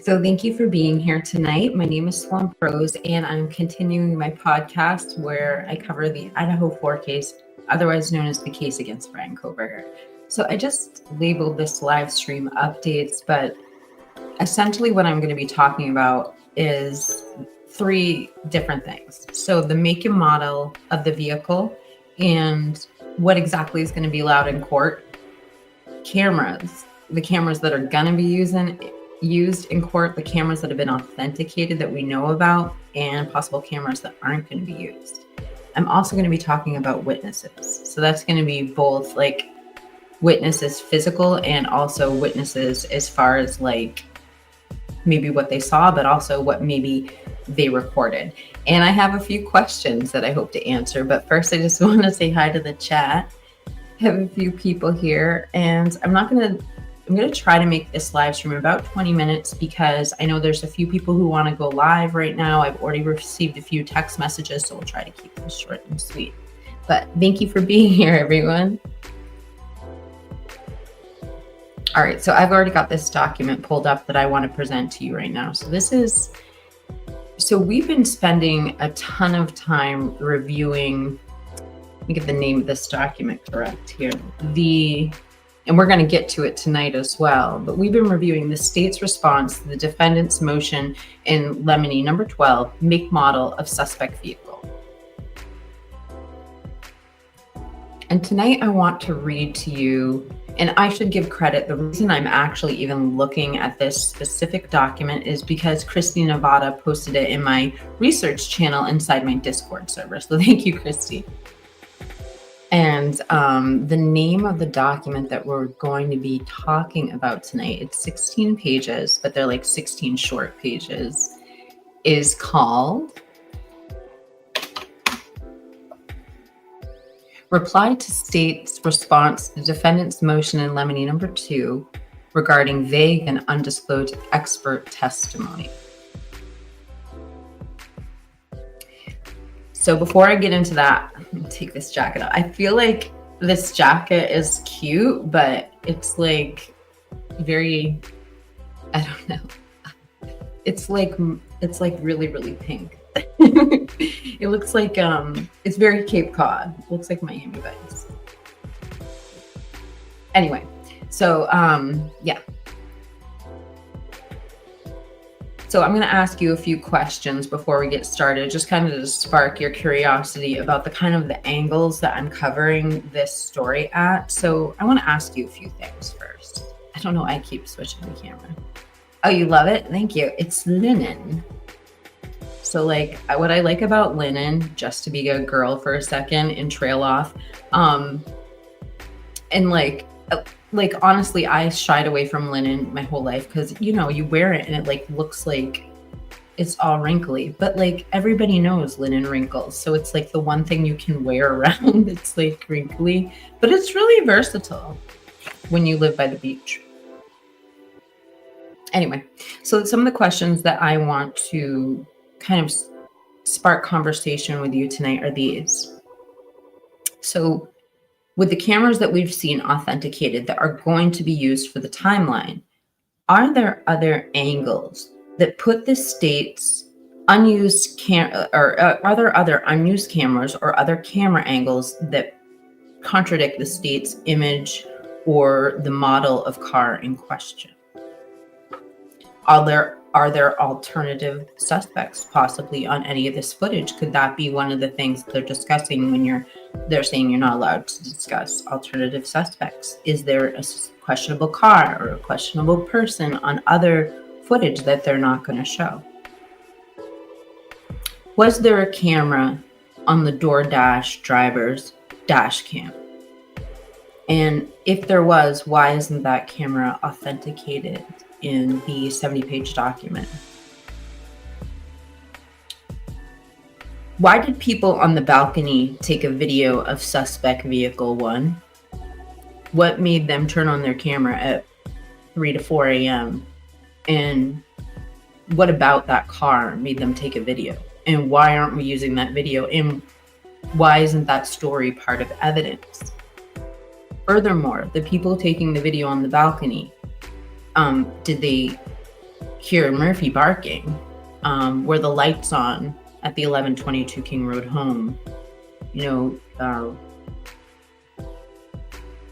So thank you for being here tonight. My name is Swamp Rose, and I'm continuing my podcast where I cover the IDAHO4 case, otherwise known as the case against Bryan Kohberger. So I just labeled this live stream updates, but essentially what I'm going to be talking about is three different things. So the make and model of the vehicle and what exactly is going to be allowed in court, cameras, the cameras that are going to be used in court, the cameras that have been authenticated that we know about, and possible cameras that aren't going to be used. I'm also going to be talking about witnesses. So that's going to be both like witnesses physical and also witnesses as far as like maybe what they saw, but also what maybe they recorded. And I have a few questions that I hope to answer. But first, I just want to say hi to the chat. I have a few people here, and I'm going to try to make this live stream about 20 minutes because I know there's a few people who want to go live right now. I've already received a few text messages, so we'll try to keep this short and sweet. But thank you for being here, everyone. All right, so I've already got this document pulled up that I want to present to you right now. So we've been spending a ton of time reviewing, let me get the name of this document correct here, and we're going to get to it tonight as well, but we've been reviewing the state's response to the defendant's motion in Lemony number 12, make model of suspect vehicle. And tonight I want to read to you, and I should give credit, the reason I'm actually even looking at this specific document is because Christy Nevada posted it in my research channel inside my Discord server. So thank you, Christy. And the name of the document that we're going to be talking about tonight, it's 16 pages, but they're like 16 short pages, is called Reply to State's Response to Defendant's Motion in Lemony number 2 regarding vague and undisclosed expert testimony. So before I get into that, let me take this jacket off. I feel like this jacket is cute, but it's like very, I don't know. It's like really, really pink. It looks like, it's very Cape Cod. It looks like Miami Vice. Anyway, so yeah. So I'm going to ask you a few questions before we get started, just kind of to spark your curiosity about the kind of the angles that I'm covering this story at. So I want to ask you a few things first. I don't know, I keep switching the camera. Oh, you love it? Thank you. It's linen. So like what I like about linen, just to be a girl for a second and trail off, and like honestly, I shied away from linen my whole life because, you know, you wear it and it like looks like it's all wrinkly, but like everybody knows linen wrinkles. So it's like the one thing you can wear around. It's like wrinkly, but it's really versatile when you live by the beach. Anyway, so some of the questions that I want to kind of spark conversation with you tonight are these. So with the cameras that we've seen authenticated that are going to be used for the timeline, are there other angles that put the state's unused are there other unused cameras or other camera angles that contradict the state's image or the model of car in question? Are there alternative suspects possibly on any of this footage? Could that be one of the things they're discussing when they're saying you're not allowed to discuss alternative suspects? Is there a questionable car or a questionable person on other footage that they're not going to show? Was there a camera on the DoorDash driver's dash cam? And if there was, why isn't that camera authenticated in the 70-page document? Why did people on the balcony take a video of suspect vehicle 1? What made them turn on their camera at 3 to 4 a.m.? And what about that car made them take a video? And why aren't we using that video? And why isn't that story part of evidence? Furthermore, the people taking the video on the balcony, did they hear Murphy barking. Were the lights on at the 1122 King Road home?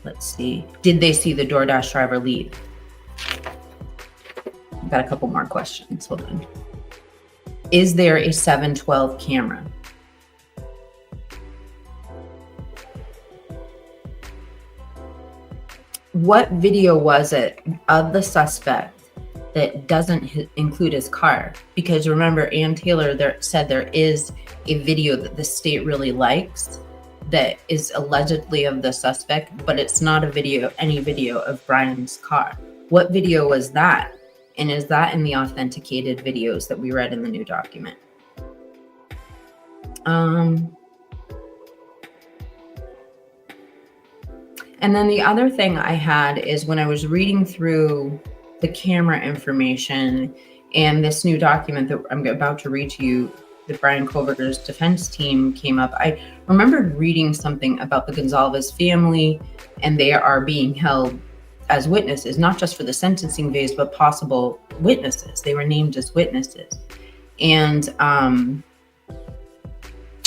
Let's see. Did they see the DoorDash driver leave? I've got a couple more questions. Hold on. Is there a 712 camera? What video was it of the suspect that doesn't include his car? Because remember, Ann Taylor said there is a video that the state really likes that is allegedly of the suspect, but it's not any video of Bryan's car. What video was that? And is that in the authenticated videos that we read in the new document? And then the other thing I had is when I was reading through the camera information and this new document that I'm about to read to you, that Bryan Kohberger's defense team came up, I remembered reading something about the Gonzalez family, and they are being held as witnesses, not just for the sentencing phase, but possible witnesses. They were named as witnesses. And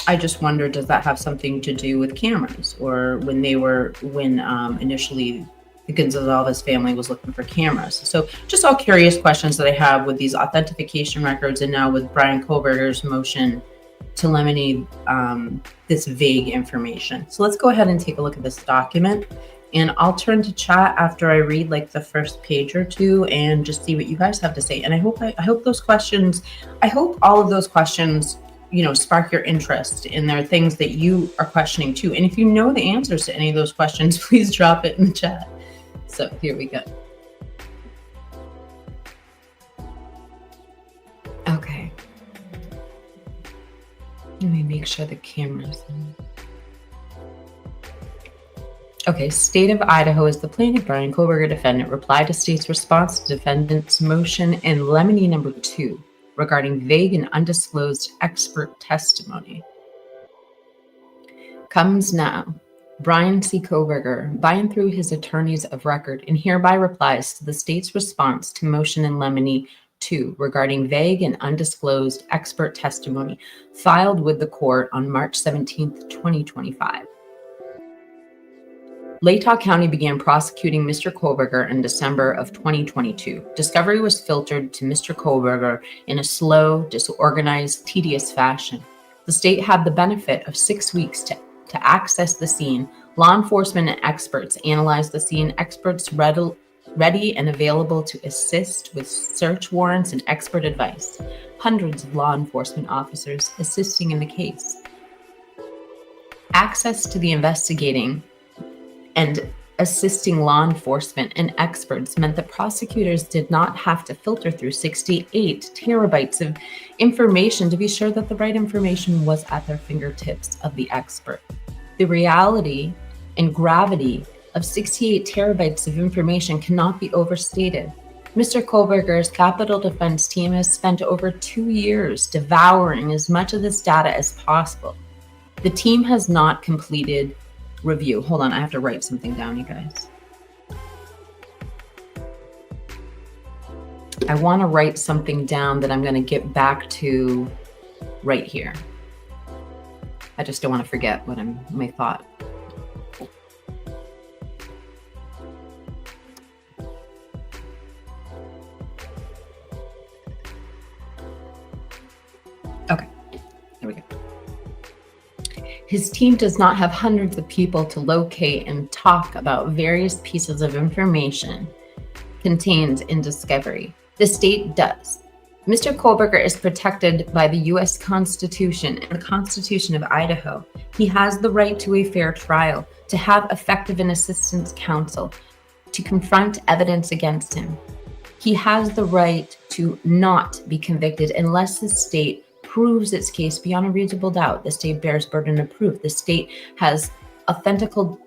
I just wondered, does that have something to do with cameras, or when initially the Gonzalez family was looking for cameras? So just all curious questions that I have with these authentication records, and now with Bryan Kohberger's motion to eliminate this vague information. So let's go ahead and take a look at this document, and I'll turn to chat after I read like the first page or two and just see what you guys have to say. And I hope all of those questions, spark your interest, and there are things that you are questioning too. And if you know the answers to any of those questions, please drop it in the chat. So here we go. Okay. Let me make sure the camera's on. Okay, State of Idaho is the plaintiff. Bryan Kohberger, defendant, replied to state's response to defendant's motion in lemony number 2 regarding vague and undisclosed expert testimony. Comes now. Bryan C. Kohberger, by and through his attorneys of record, and hereby replies to the state's response to motion in lemony 2 regarding vague and undisclosed expert testimony filed with the court on March 17, 2025. Latah County began prosecuting Mr. Kohberger in December of 2022. Discovery was filtered to Mr. Kohberger in a slow, disorganized, tedious fashion. The state had the benefit of 6 weeks to access the scene. Law enforcement and experts analyzed the scene. Experts ready and available to assist with search warrants and expert advice. Hundreds of law enforcement officers assisting in the case. Access to the investigating and assisting law enforcement and experts meant that prosecutors did not have to filter through 68 terabytes of information to be sure that the right information was at their fingertips of the expert. The reality and gravity of 68 terabytes of information cannot be overstated. Mr. Kohberger's capital defense team has spent over 2 years devouring as much of this data as possible. The team has not completed review. Hold on, I have to write something down, you guys. I want to write something down that I'm going to get back to right here. I just don't want to forget my thought. Okay, there we go. His team does not have hundreds of people to locate and talk about various pieces of information contained in discovery. The state does. Mr. Kohberger is protected by the U.S. Constitution and the Constitution of Idaho. He has the right to a fair trial, to have effective and assistance counsel, to confront evidence against him. He has the right to not be convicted unless the state proves its case beyond a reasonable doubt. The state bears burden of proof. The state has ethical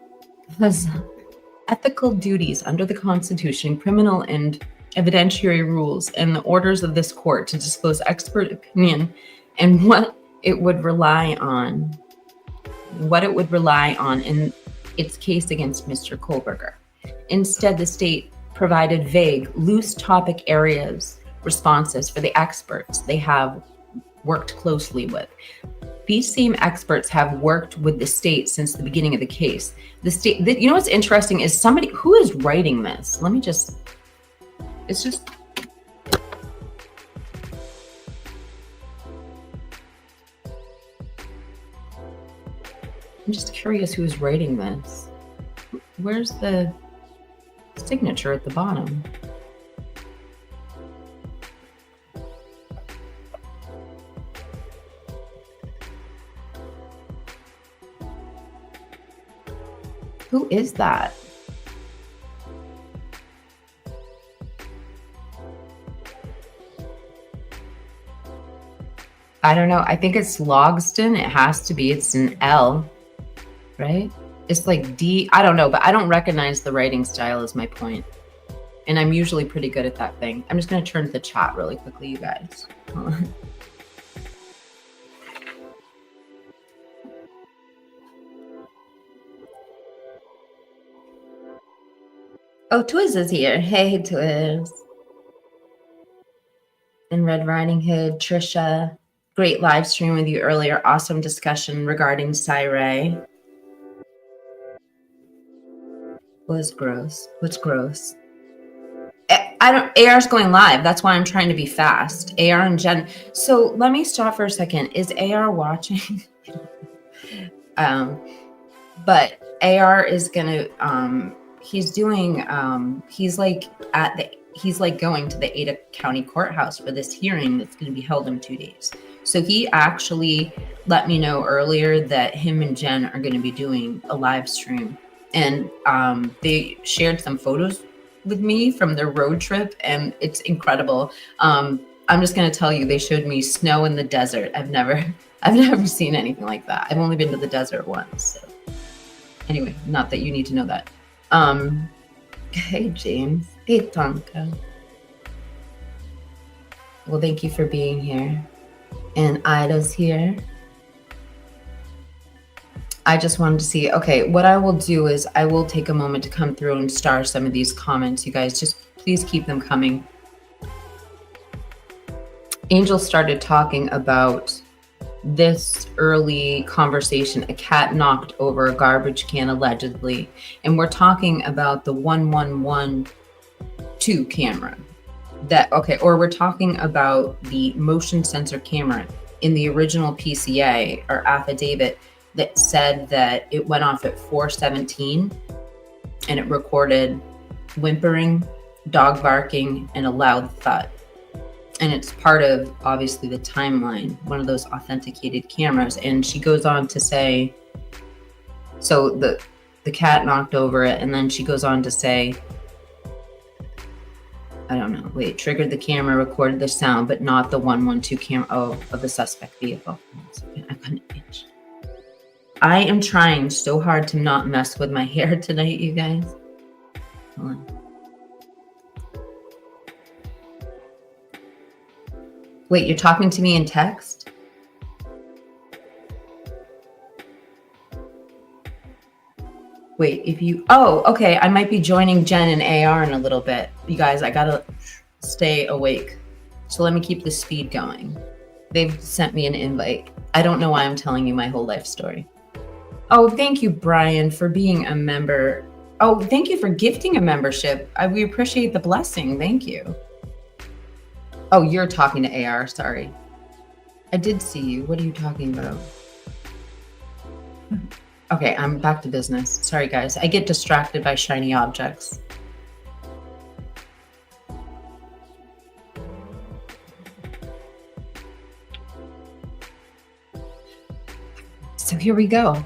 duties under the Constitution, criminal and evidentiary rules, and the orders of this court to disclose expert opinion and what it would rely on in its case against Mr. Kohberger. Instead, the state provided vague, loose topic areas responses for the experts they have worked closely with. These same experts have worked with the state since the beginning of the case. The state, you know what's interesting is somebody who is writing this. Let me just, it's just, I'm just curious who's writing this. Where's the signature at the bottom? Who is that? I don't know. I think it's Logston. It has to be. It's an L, right? It's like D. I don't know, but I don't recognize the writing style is my point. And I'm usually pretty good at that thing. I'm just going to turn to the chat really quickly, you guys. Hold on. Oh, Twiz is here. Hey, Twiz. And Red Riding Hood, Trisha. Great live stream with you earlier. Awesome discussion regarding Cyray. Was gross. What's gross? AR's going live. That's why I'm trying to be fast. AR and Jen. So let me stop for a second. Is AR watching? But AR is gonna he's doing he's like going to the Ada County Courthouse for this hearing that's going to be held in 2 days. So he actually let me know earlier that him and Jen are going to be doing a live stream, and they shared some photos with me from their road trip, and it's incredible. I'm just going to tell you, they showed me snow in the desert. I've never seen anything like that. I've only been to the desert once. So. Anyway, not that you need to know that. Hey, James. Hey, Tonka. Well, thank you for being here. And Ida's here. I just wanted to see, okay, what I will do is I will take a moment to come through and star some of these comments. You guys, just please keep them coming. Angel started talking about this early conversation. A cat knocked over a garbage can allegedly, and we're talking about the 1112 camera or we're talking about the motion sensor camera in the original PCA or affidavit that said that it went off at 4:17 and it recorded whimpering, dog barking, and a loud thud. And it's part of, obviously, the timeline, one of those authenticated cameras. And she goes on to say, so the cat knocked over it, and then she goes on to say, I don't know, wait, triggered the camera, recorded the sound, but not the 112 camera of the suspect vehicle. I couldn't itch. I am trying so hard to not mess with my hair tonight, you guys. Hold on. Wait, you're talking to me in text? Wait, okay, I might be joining Jen and AR in a little bit. You guys, I gotta stay awake. So let me keep the speed going. They've sent me an invite. I don't know why I'm telling you my whole life story. Oh, thank you, Brian, for being a member. Oh, thank you for gifting a membership. We appreciate the blessing. Thank you. Oh, you're talking to AR. Sorry. I did see you. What are you talking about? Okay, I'm back to business. Sorry, guys. I get distracted by shiny objects. So here we go.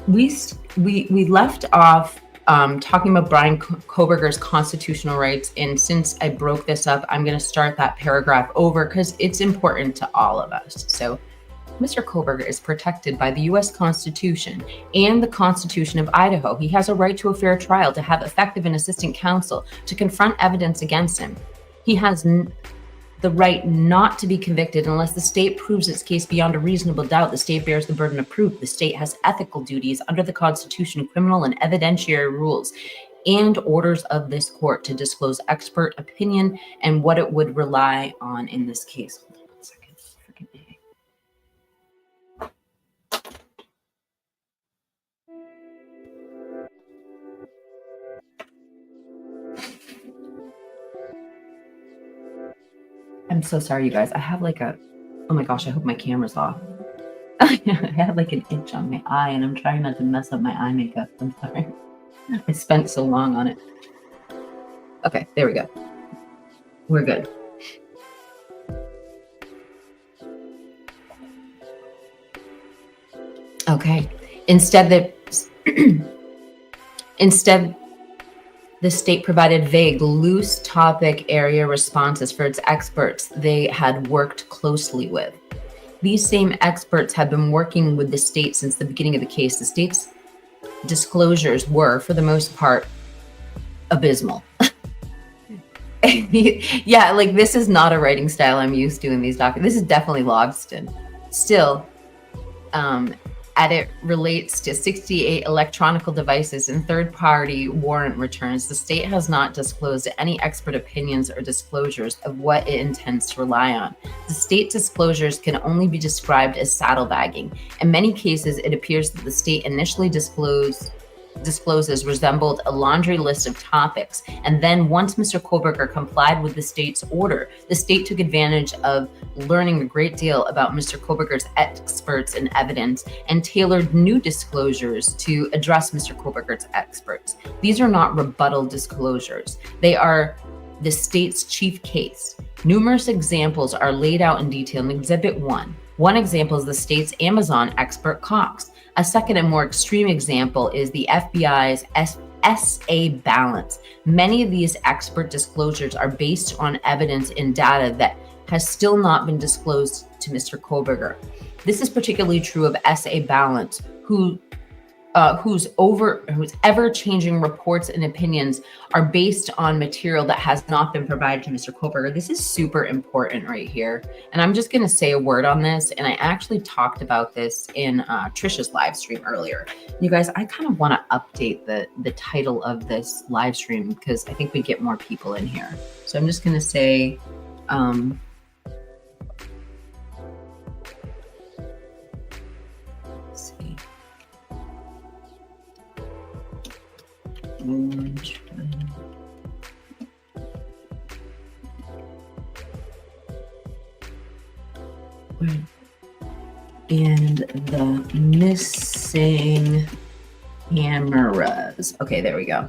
We left off talking about Bryan Kohberger's constitutional rights, and since I broke this up, I'm going to start that paragraph over because it's important to all of us. So Mr. Kohberger is protected by the U.S. Constitution and the Constitution of Idaho. He has a right to a fair trial, to have effective and assistant counsel, to confront evidence against him. He has the right not to be convicted unless the state proves its case beyond a reasonable doubt. The state bears the burden of proof. The state has ethical duties under the Constitution, criminal and evidentiary rules. and orders of this court to disclose expert opinion and what it would rely on in this case. Hold on 1 second. Forgive me. I'm so sorry, you guys. I have like a, oh my gosh, I hope my camera's off. I had like an itch on my eye and I'm trying not to mess up my eye makeup. I'm sorry. I spent so long on it. Okay, there we go. We're good. Okay. Instead, the state provided vague, loose topic area responses for its experts they had worked closely with. These same experts had been working with the state since the beginning of the case. The state's disclosures were, for the most part, abysmal. Yeah, like this is not a writing style I'm used to in these documents. This is definitely Logston. Still, it relates to 68 electronic devices and third-party warrant returns. The state has not disclosed any expert opinions or disclosures of what it intends to rely on. The state disclosures can only be described as saddlebagging. In many cases, it appears that the state initially discloses resembled a laundry list of topics. And then once Mr. Kohberger complied with the state's order, the state took advantage of learning a great deal about Mr. Kohberger's experts and evidence and tailored new disclosures to address Mr. Kohberger's experts. These are not rebuttal disclosures. They are the state's chief case. Numerous examples are laid out in detail in Exhibit 1. One example is the state's Amazon expert Cox. A second and more extreme example is the FBI's SA balance. Many of these expert disclosures are based on evidence and data that has still not been disclosed to Mr. Kohberger. This is particularly true of SA balance, whose ever-changing reports and opinions are based on material that has not been provided to Mr. Kohberger. This is super important right here. And I'm just going to say a word on this. And I actually talked about this in Trisha's live stream earlier. You guys, I kind of want to update the title of this live stream because I think we get more people in here. So I'm just going to say, let's see. And the missing cameras. Okay, there we go.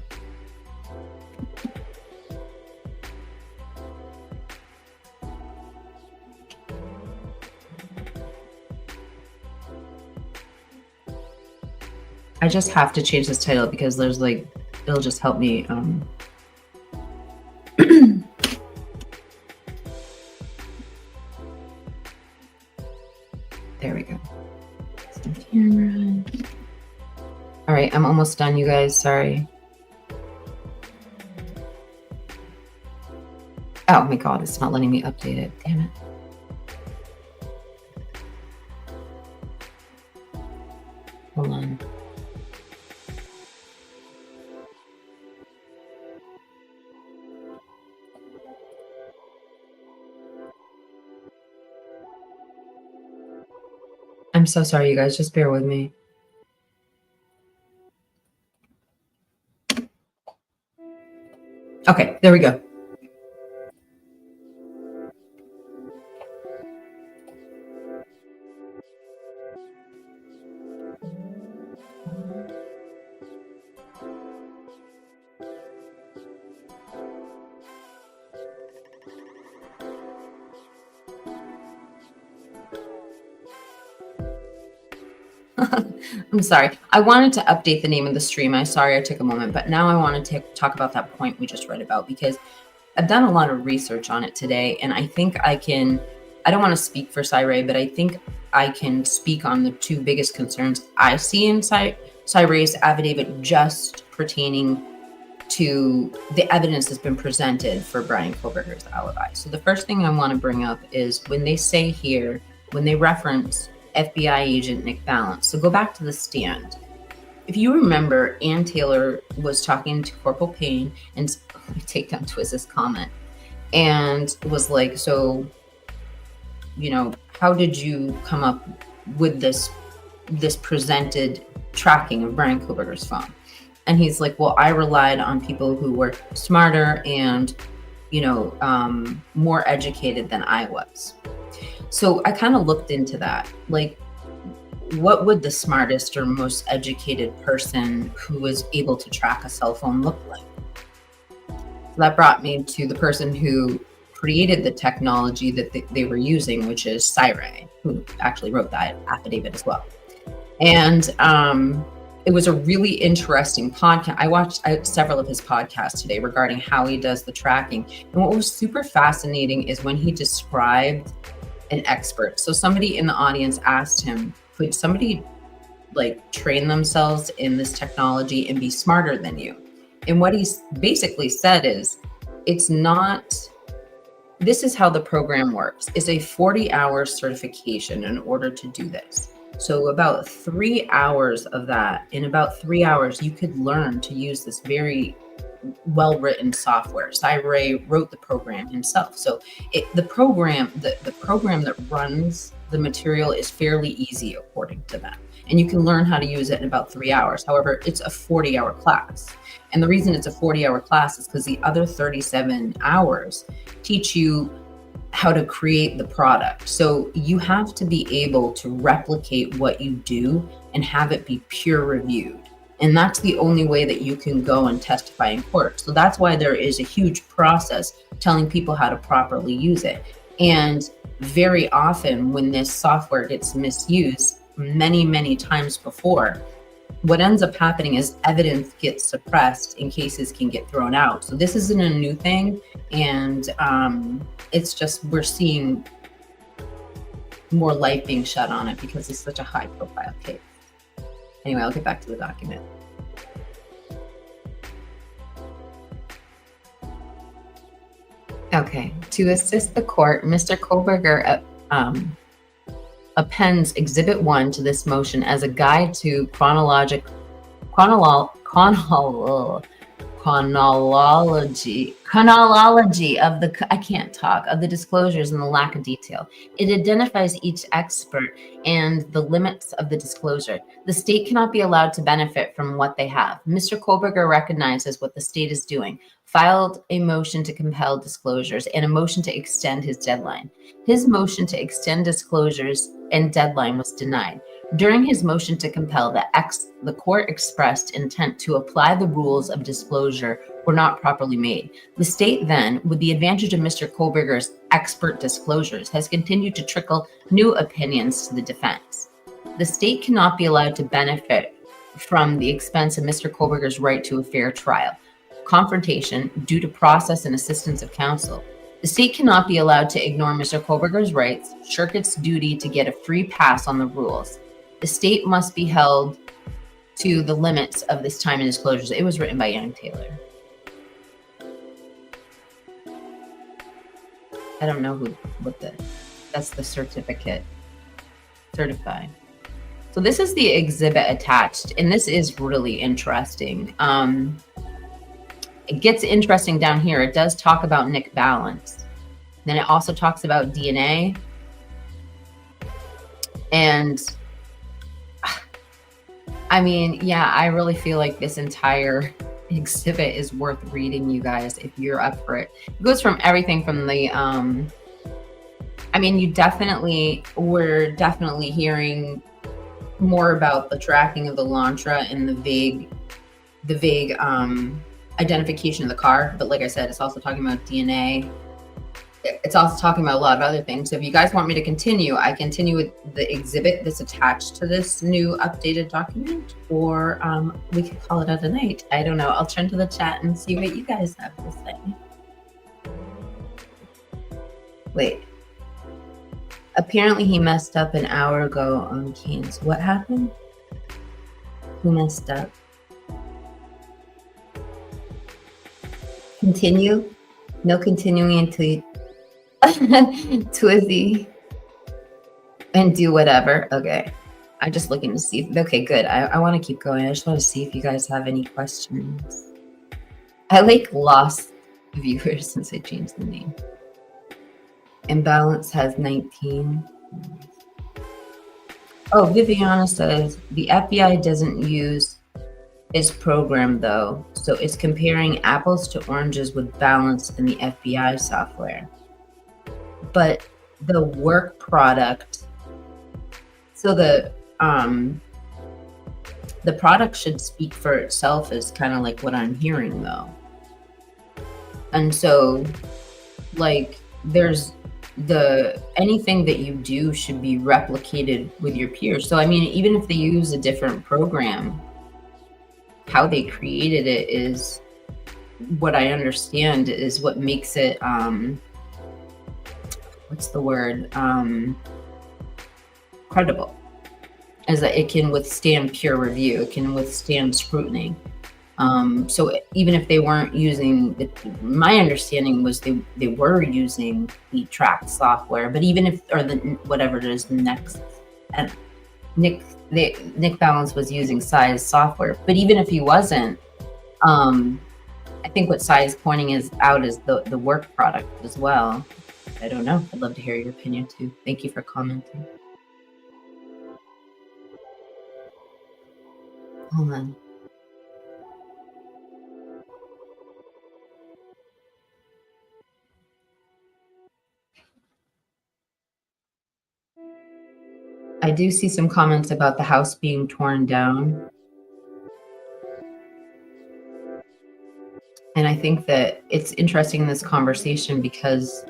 I just have to change this title because there's like, it'll just help me. There we go. Camera. All right, I'm almost done, you guys. Sorry. Oh my God, it's not letting me update it. Damn it. Hold on. I'm so sorry, you guys. Just bear with me. Okay, there we go. I'm sorry. I wanted to update the name of the stream. I'm sorry I took a moment, but now I want to talk about that point we just read about because I've done a lot of research on it today, and I think I don't want to speak for Cyree, but I think I can speak on the two biggest concerns I see in Cyree's affidavit just pertaining to the evidence that's been presented for Bryan Kohberger's alibi. So the first thing I want to bring up is when they say here, when they reference FBI agent Nick Balance. So go back to the stand. if you remember, Ann Taylor was talking to Corporal Payne, and take down Twiz's comment, and was like, so, how did you come up with this presented tracking of Bryan Kohberger's phone? And he's like, well, I relied on people who were smarter and, more educated than I was. So I kind of looked into that. Like, what would the smartest or most educated person who was able to track a cell phone look like? So that brought me to the person who created the technology that they were using, which is Syray, who actually wrote that affidavit as well. And it was a really interesting podcast. I watched several of his podcasts today regarding how he does the tracking. And what was super fascinating is when he described an expert. So somebody in the audience asked him, could somebody like train themselves in this technology and be smarter than you? And what he basically said is, it's not, this is how the program works. It's a 40-hour certification in order to do this. So about 3 hours of that, in about 3 hours, you could learn to use this very well-written software. Syray wrote the program himself. So the program that runs the material is fairly easy according to them. And you can learn how to use it in about 3 hours. However, it's a 40-hour class. And the reason it's a 40-hour class is because the other 37 hours teach you how to create the product. So you have to be able to replicate what you do and have it be peer reviewed. And that's the only way that you can go and testify in court. So that's why there is a huge process telling people how to properly use it. And very often when this software gets misused, many, many times before, what ends up happening is evidence gets suppressed and cases can get thrown out. So this isn't a new thing. And it's just, we're seeing more light being shed on it because it's such a high profile case. Anyway, I'll get back to the document. Okay, to assist the court, Mr. Kohberger appends Exhibit 1 to this motion as a guide to chronology of the disclosures and the lack of detail. It identifies each expert and the limits of the disclosure. The state cannot be allowed to benefit from what they have. Mr. Kohberger recognizes what the state is doing, filed a motion to compel disclosures and a motion to extend his deadline. His motion to extend disclosures and deadline was denied. During his motion to compel, the court expressed intent to apply the rules of disclosure were not properly made. The state then, with the advantage of Mr. Kohberger's expert disclosures, has continued to trickle new opinions to the defense. The state cannot be allowed to benefit from the expense of Mr. Kohberger's right to a fair trial, confrontation due to process and assistance of counsel. The state cannot be allowed to ignore Mr. Kohberger's rights, shirk its duty to get a free pass on the rules. The state must be held to the limits of this time and disclosures. It was written by Ann Taylor. I don't know that's the certificate. Certified. So this is the exhibit attached, and this is really interesting. It gets interesting down here. It does talk about Nick Balance. Then it also talks about DNA. And I mean, yeah, I really feel like this entire exhibit is worth reading, you guys, if you're up for it. It goes from everything from the, I mean, we're definitely hearing more about the tracking of the Lantra and the vague identification of the car. But like I said, it's also talking about DNA. It's also talking about a lot of other things. So if you guys want me to continue, I continue with the exhibit that's attached to this new updated document, or we could call it a night. I don't know. I'll turn to the chat and see what you guys have to say. Wait. Apparently he messed up an hour ago on Keynes. What happened? Who messed up? Continue? No continuing until Twizzy and do whatever. Okay. I'm just looking to see. Okay, good. I want to keep going. I just want to see if you guys have any questions. I lost viewers since I changed the name. Imbalance has 19. Oh, Viviana says the FBI doesn't use its program though, so it's comparing apples to oranges with balance in the FBI software. But the work product, so the product should speak for itself is kind of like what I'm hearing though. And so there's anything that you do should be replicated with your peers. So I mean, even if they use a different program, how they created it is what I understand is what makes it what's the word, credible, is that it can withstand peer review, it can withstand scrutiny. So even if they weren't using my understanding was they were using the track software, but even if, or the whatever it is, next, and Nick Balance was using Sai's software, but even if he wasn't, I think what Sai is pointing out is the work product as well. I don't know. I'd love to hear your opinion too. Thank you for commenting. Hold on. I do see some comments about the house being torn down. And I think that it's interesting in this conversation because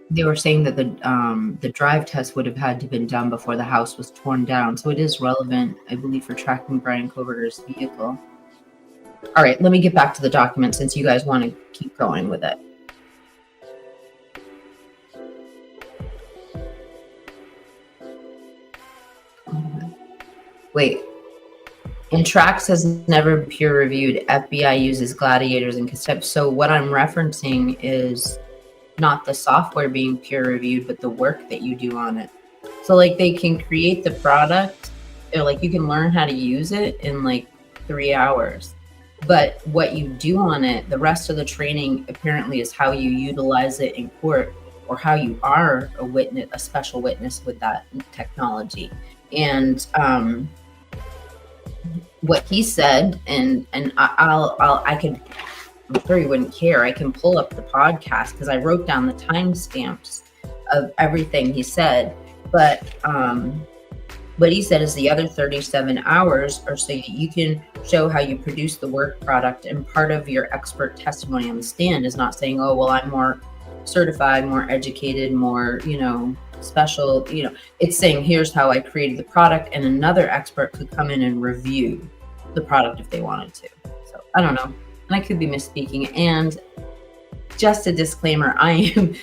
they were saying that the drive test would have had to have been done before the house was torn down. So it is relevant, I believe, for tracking Bryan Kohberger's vehicle. All right, let me get back to the document since you guys want to keep going with it. Wait. Intrax has never peer reviewed. FBI uses gladiators and cassettes. So what I'm referencing is not the software being peer reviewed, but the work that you do on it. So like they can create the product, or like you can learn how to use it in like 3 hours. But what you do on it, the rest of the training apparently is how you utilize it in court, or how you are a witness, a special witness with that technology. And what he said, and I could, I'm sure you wouldn't care, I can pull up the podcast because I wrote down the timestamps of everything he said. But what he said is the other 37 hours are so that you can show how you produce the work product. And part of your expert testimony on the stand is not saying, oh, well, I'm more certified, more educated, more, special, it's saying, here's how I created the product. And another expert could come in and review the product if they wanted to. So I don't know. And I could be misspeaking. And just a disclaimer, I am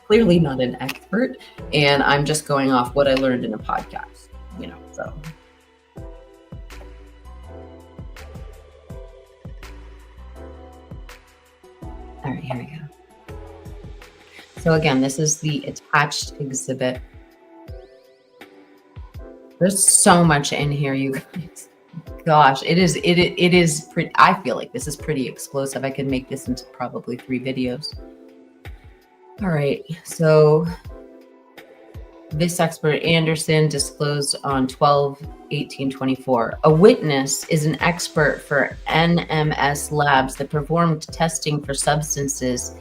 clearly not an expert, and I'm just going off what I learned in a podcast, so. All right, here we go. So again, this is the attached exhibit. There's so much in here, you guys. Gosh, it is pretty, I feel like this is pretty explosive. I could make this into probably 3 videos. All right, so this expert, Anderson, disclosed on 12/18/24. A witness is an expert for NMS labs that performed testing for substances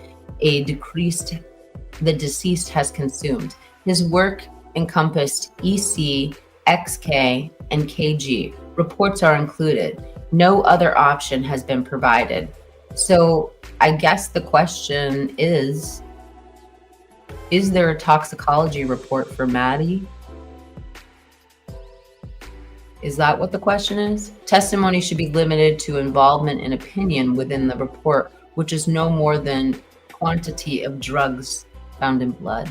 the deceased has consumed. His work encompassed EC, XK, and KG. Reports are included. No other option has been provided. So I guess the question is there a toxicology report for Maddie? Is that what the question is? Testimony should be limited to involvement and opinion within the report, which is no more than quantity of drugs found in blood.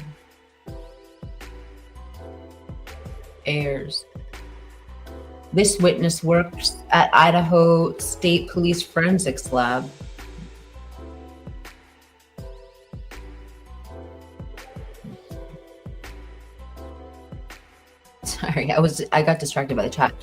Ayers. This witness works at Idaho State Police Forensics Lab. Sorry, I got distracted by the chat.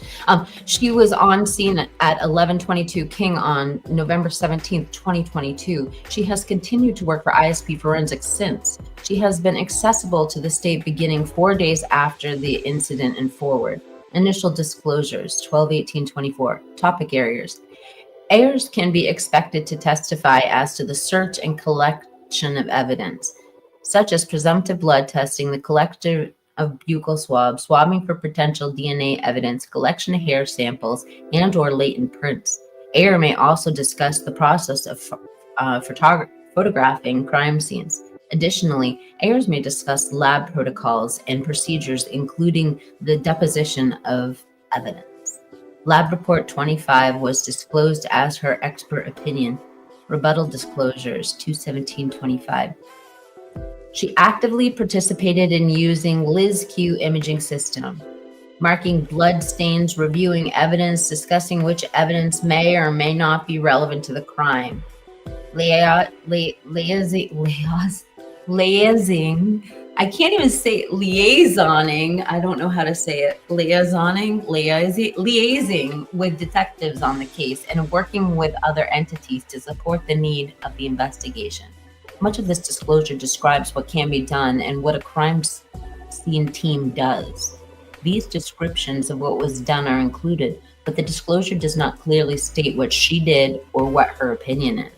She was on scene at 11:22 King on November 17th, 2022. She has continued to work for ISP Forensics since. She has been accessible to the state beginning 4 days after the incident and forward. Initial disclosures, 12/18/24. Topic areas. Heirs can be expected to testify as to the search and collection of evidence, such as presumptive blood testing, the collection of buccal swabs, swabbing for potential DNA evidence, collection of hair samples, and/or latent prints. Heir may also discuss the process of photographing crime scenes. Additionally, heirs may discuss lab protocols and procedures, including the deposition of evidence. Lab Report 25 was disclosed as her expert opinion. Rebuttal disclosures, 2/17/25. She actively participated in using LizQ imaging system, marking blood stains, reviewing evidence, discussing which evidence may or may not be relevant to the crime. Liaising, I can't even say it, liaisoning, I don't know how to say it, liaising with detectives on the case and working with other entities to support the need of the investigation. Much of this disclosure describes what can be done and what a crime scene team does. These descriptions of what was done are included, but the disclosure does not clearly state what she did or what her opinion is.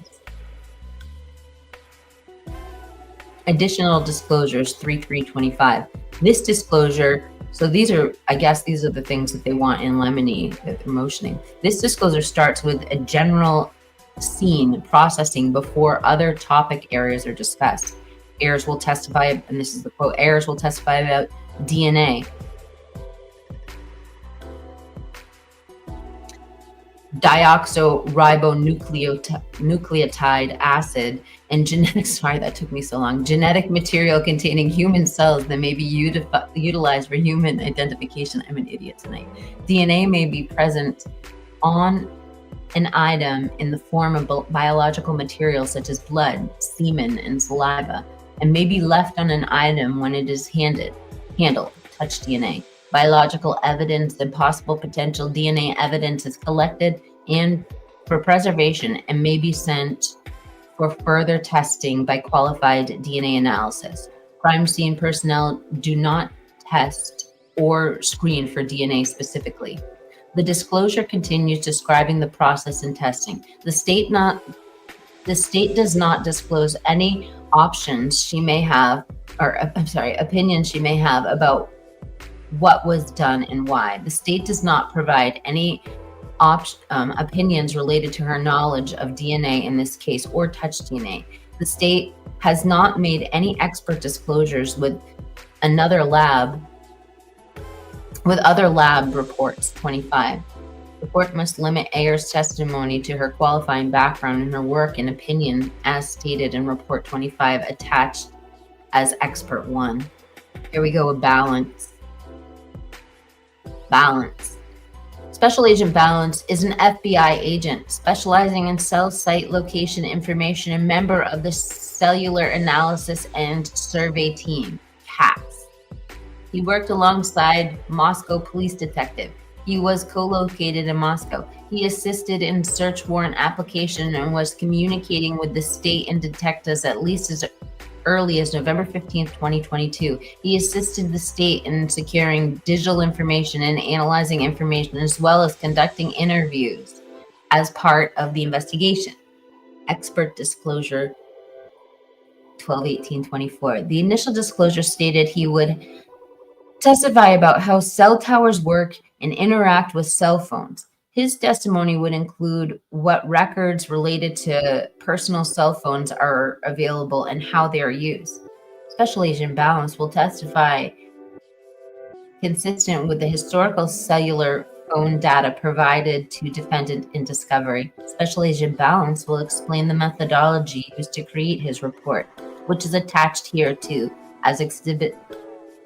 Additional disclosures, 3/3/25. This disclosure, so these are the things that they want in Lemony that they're motioning. This disclosure starts with a general scene processing before other topic areas are discussed. Heirs will testify, and this is the quote, heirs will testify about DNA, deoxyribonucleotide acid, and genetic, sorry, that took me so long, genetic material containing human cells that may be utilized for human identification. I'm an idiot tonight. DNA may be present on an item in the form of biological materials such as blood, semen, and saliva, and may be left on an item when it is handled, touch DNA. Biological evidence and possible potential DNA evidence is collected and for preservation and may be sent for further testing by qualified DNA analysis. Crime scene personnel do not test or screen for DNA specifically. The disclosure continues describing the process and testing. The state does not disclose any opinions she may have about what was done and why. The state does not provide any opinions related to her knowledge of DNA in this case or touch DNA. The state has not made any expert disclosures with other lab reports. 25. The court must limit Ayer's testimony to her qualifying background and her work and opinion as stated in Report 25 attached as Expert 1. Here we go with balance. Special Agent Balance is an FBI agent specializing in cell site location information and member of the Cellular Analysis and Survey Team, CATS. He worked alongside Moscow police detective. He was co-located in Moscow. He assisted in search warrant application and was communicating with the state and detectives at least as early as November 15th, 2022. He assisted the state in securing digital information and analyzing information, as well as conducting interviews as part of the investigation. Expert disclosure, 12/18/24. The initial disclosure stated he would testify about how cell towers work and interact with cell phones. His testimony would include what records related to personal cell phones are available and how they are used. Special Agent Balance will testify consistent with the historical cellular phone data provided to defendant in discovery. Special Agent Balance will explain the methodology used to create his report, which is attached here too as Exhibit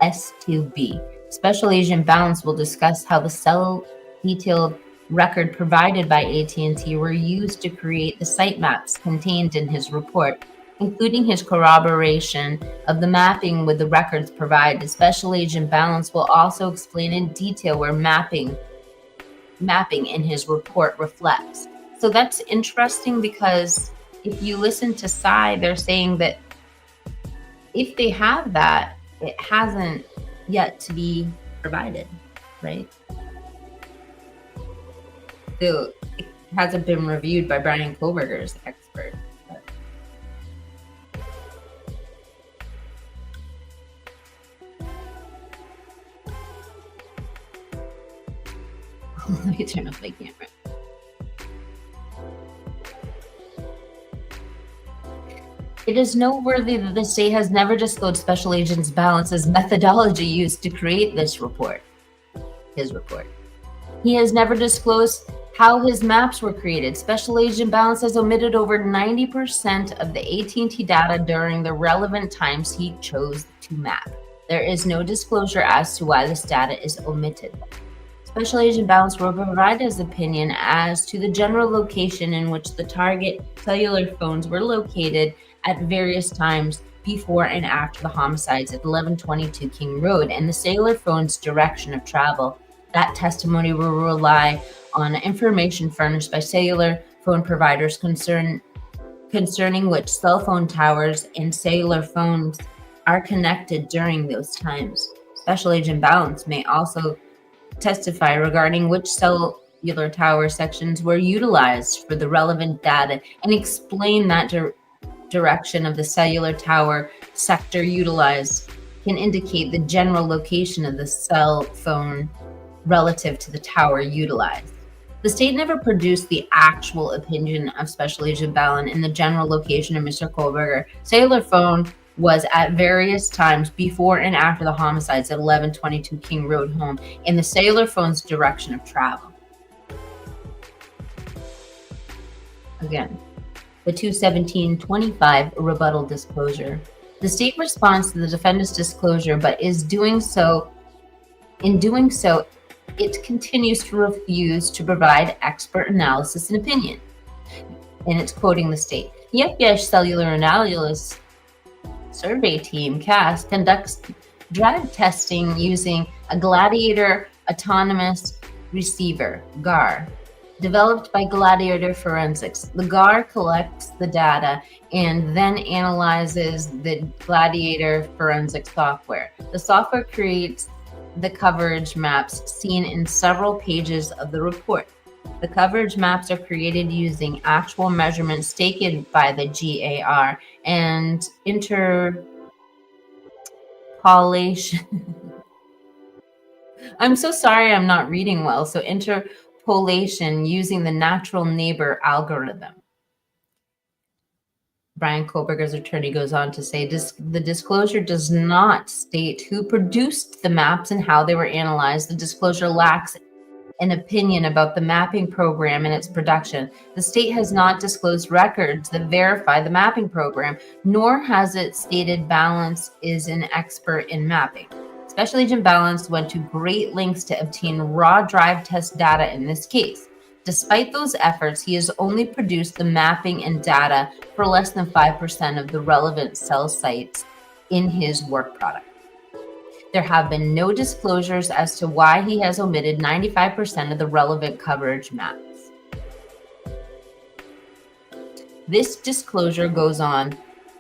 S2B. Special Agent Balance will discuss how the cell detailed record provided by AT&T were used to create the site maps contained in his report. including his corroboration of the mapping with the records provided. Special Agent Balance will also explain in detail where mapping in his report reflects. So that's interesting, because if you listen to Psy, they're saying that if they have that, it hasn't yet to be provided, right? So it hasn't been reviewed by Bryan Kohberger's expert. Let me turn off my camera. It is noteworthy that the state has never disclosed Special Agent Balance's methodology used to create this report, his report. He has never disclosed how his maps were created. Special Agent Balance has omitted over 90% of the AT&T data during the relevant times he chose to map. There is no disclosure as to why this data is omitted. Special Agent Balance will provide his opinion as to the general location in which the target cellular phones were located at various times before and after the homicides at 1122 King Road and the cellular phone's direction of travel. That testimony will rely on information furnished by cellular phone providers concerning which cell phone towers and cellular phones are connected during those times. Special Agent Balance may also testify regarding which cellular tower sections were utilized for the relevant data and explain that direction of the cellular tower sector utilized can indicate the general location of the cell phone relative to the tower utilized. The state never produced the actual opinion of Special Agent Balance in the general location of Mr. Kohberger. Cellular phone was at various times before and after the homicides at 1122 King Road home in the cellular phone's direction of travel. Again, the 21725 rebuttal disclosure. The state responds to the defendant's disclosure, but in doing so, it continues to refuse to provide expert analysis and opinion. And it's quoting the state. The FBI Cellular Analysis Survey Team, CAS, conducts drug testing using a Gladiator Autonomous Receiver, GAR, developed by Gladiator Forensics. The GAR collects the data and then analyzes the Gladiator Forensics software. The software creates the coverage maps seen in several pages of the report. The coverage maps are created using actual measurements taken by the GAR and interpolation. I'm so sorry, I'm not reading well. So interpolation using the natural neighbor algorithm. Bryan Kohberger's attorney goes on to say the disclosure does not state who produced the maps and how they were analyzed. The disclosure lacks an opinion about the mapping program and its production. The state has not disclosed records that verify the mapping program, nor has it stated Balance is an expert in mapping. Special Agent Balance went to great lengths to obtain raw drive test data in this case. Despite those efforts, he has only produced the mapping and data for less than 5% of the relevant cell sites in his work product. There have been no disclosures as to why he has omitted 95% of the relevant coverage maps. This disclosure goes on.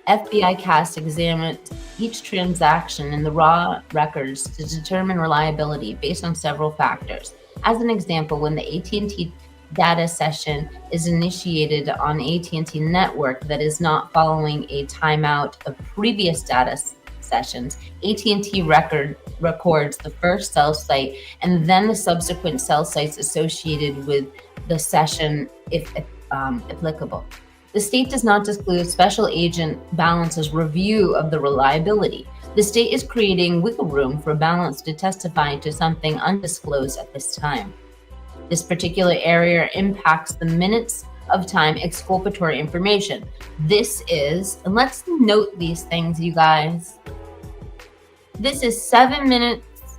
FBI CAS examined each transaction in the raw records to determine reliability based on several factors. As an example, when the AT&T data session is initiated on AT&T network that is not following a timeout of previous data sessions, AT&T records the first cell site and then the subsequent cell sites associated with the session if applicable. The state does not disclose Special Agent Balance's review of the reliability. The state is creating wiggle room for Balance to testify to something undisclosed at this time. This particular area impacts the minutes of time exculpatory information. This is, and let's note these things, you guys. This is 7 minutes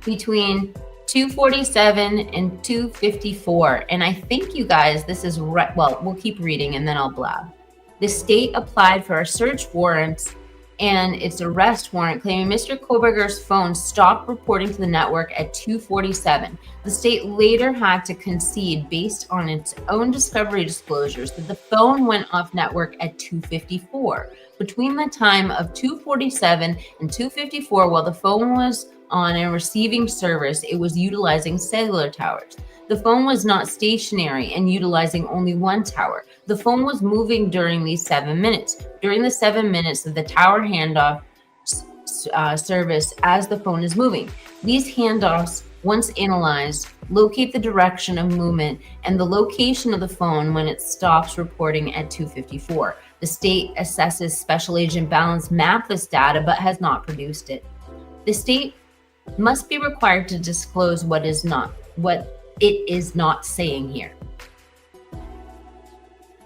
between 2:47 and 2:54. And I think, you guys, this is right. Well, we'll keep reading and then I'll blab. The state applied for a search warrant and its arrest warrant, claiming Mr. Kohberger's phone stopped reporting to the network at 2:47. The state later had to concede, based on its own discovery disclosures, that the phone went off network at 2:54. Between the time of 2:47 and 2:54, while the phone was on and receiving service, it was utilizing cellular towers. The phone was not stationary and utilizing only one tower. The phone was moving during these 7 minutes. During the 7 minutes of the tower handoff service as the phone is moving. These handoffs, once analyzed, locate the direction of movement and the location of the phone when it stops reporting at 2:54. The state assesses Special Agent Balance mapped this data but has not produced it. The state must be required to disclose what it is not saying here.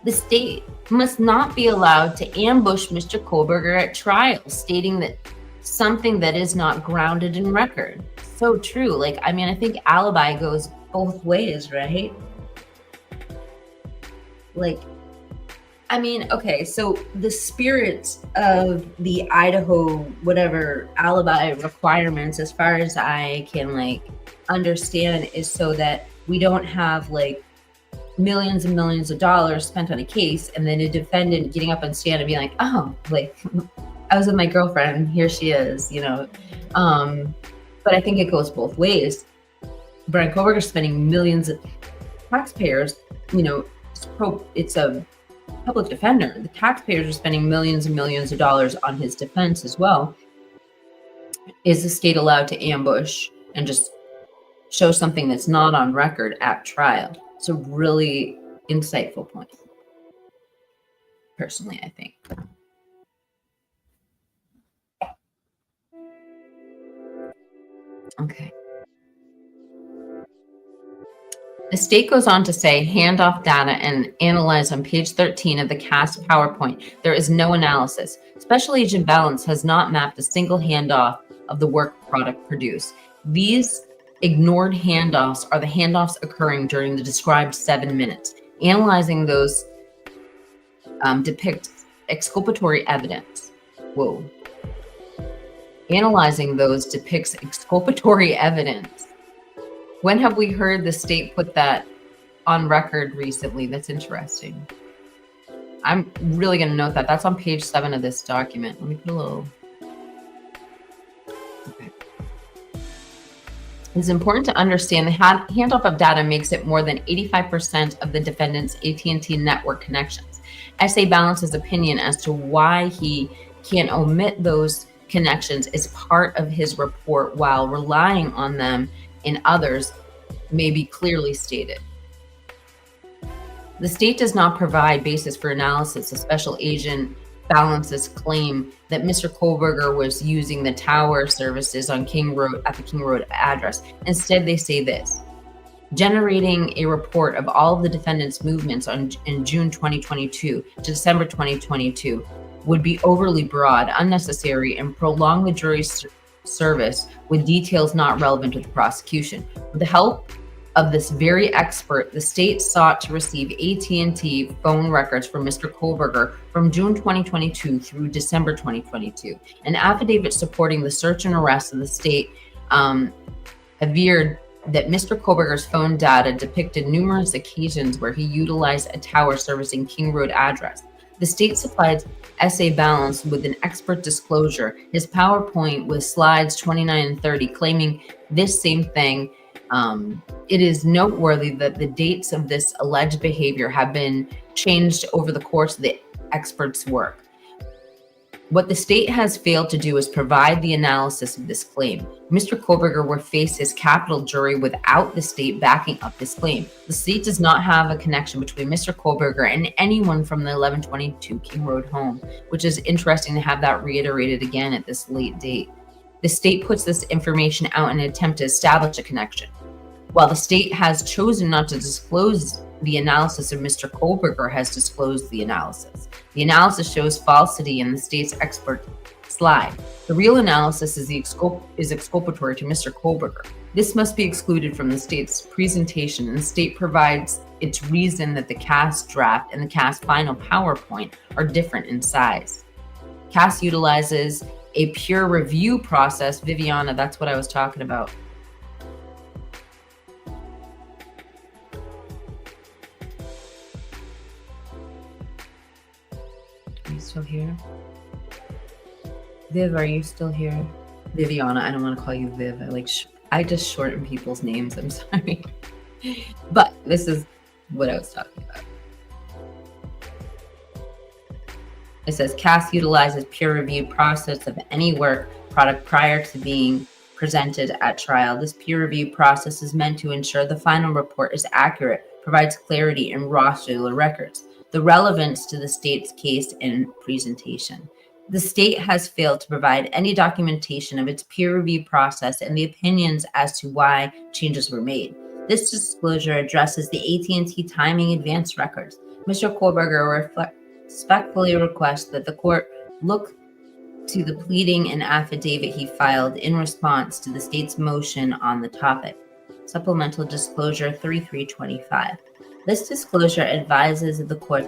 The state must not be allowed to ambush Mr. Kohberger at trial, stating that something that is not grounded in record. So true. I think Alibi goes both ways, right? Okay, so the spirit of the Idaho, whatever, Alibi requirements, as far as I can, understand, is so that we don't have, millions and millions of dollars spent on a case, and then a defendant getting up on stand and being like, oh, I was with my girlfriend, and here she is, But I think it goes both ways. Bryan Kohberger spending millions of taxpayers, it's a public defender. The taxpayers are spending millions and millions of dollars on his defense as well. Is the state allowed to ambush and just show something that's not on record at trial? It's a really insightful point, personally, I think. Okay. The state goes on to say, handoff data and analyze on page 13 of the CAST PowerPoint. There is no analysis. Special Agent Balance has not mapped a single handoff of the work product produced. These ignored handoffs are the handoffs occurring during the described 7 minutes. Analyzing those depicts exculpatory evidence. Whoa. Analyzing those depicts exculpatory evidence. When have we heard the state put that on record recently? That's interesting. I'm really going to note that. That's on page 7 of this document. Let me put a little... Okay. It's important to understand the handoff of data makes it more than 85% of the defendant's AT&T network connections. SA Balance's opinion as to why he can omit those connections is part of his report, while relying on them in others may be clearly stated. The state does not provide basis for analysis of Special Agent Balance's claim that Mr. Kohberger was using the tower services on King Road at the King Road address. Instead, they say this: generating a report of all of the defendant's movements in June 2022 to December 2022 would be overly broad, unnecessary, and prolong the jury's service with details not relevant to the prosecution. With the help of this very expert, the state sought to receive AT&T phone records from Mr. Kohberger from June 2022 through December 2022. An affidavit supporting the search and arrest of the state averred that Mr. Kohberger's phone data depicted numerous occasions where he utilized a tower servicing King Road address. The state supplied SA Balance with an expert disclosure, his PowerPoint with slides 29 and 30, claiming this same thing. It is noteworthy that the dates of this alleged behavior have been changed over the course of the expert's work. What the state has failed to do is provide the analysis of this claim. Mr. Kohberger will face his capital jury without the state backing up this claim. The state does not have a connection between Mr. Kohberger and anyone from the 1122 King Road home, which is interesting to have that reiterated again at this late date. The state puts this information out in an attempt to establish a connection. While the state has chosen not to disclose the analysis of Mr. Kohberger, has disclosed the analysis. The analysis shows falsity in the state's expert slide. The real analysis is exculpatory to Mr. Kohberger. This must be excluded from the state's presentation, and the state provides It's reason that the CAS draft and the CAS final PowerPoint are different in size. CAS utilizes a peer review process. Viviana, that's what I was talking about. Are you still here? Viv, are you still here? Viviana, I don't want to call you Viv. I just shorten people's names. I'm sorry. But this is what I was talking about. It says CAS utilizes peer review process of any work product prior to being presented at trial. This peer review process is meant to ensure the final report is accurate, provides clarity in raw cellular records, the relevance to the state's case and presentation. The state has failed to provide any documentation of its peer review process and the opinions as to why changes were made. This disclosure addresses the AT&T timing advance records. Mr. Kohberger respectfully request that the court look to the pleading and affidavit he filed in response to the state's motion on the topic. Supplemental Disclosure 3325. This disclosure advises the court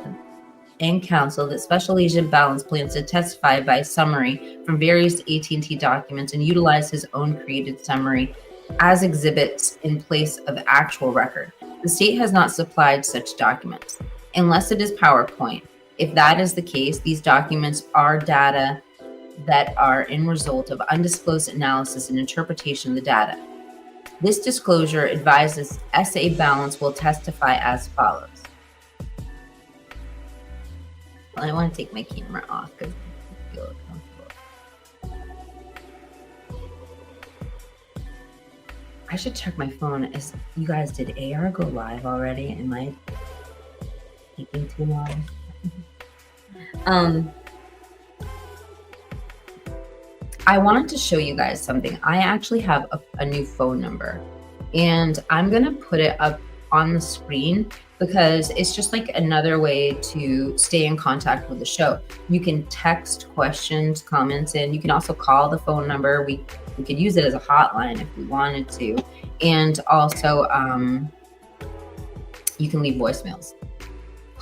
and counsel that Special Agent Balance plans to testify by summary from various AT&T documents and utilize his own created summary as exhibits in place of actual record. The state has not supplied such documents, unless it is PowerPoint. If that is the case, these documents are data that are in result of undisclosed analysis and interpretation of the data. This disclosure advises SA Balance will testify as follows. Well, I want to take my camera off because I feel uncomfortable. I should check my phone. As you guys, did AR go live already? Am I taking too long? I wanted to show you guys something. I actually have a new phone number, and I'm gonna put it up on the screen because it's just like another way to stay in contact with the show. You can text questions, comments in. You can also call the phone number. We could use it as a hotline if we wanted to, and also you can leave voicemails.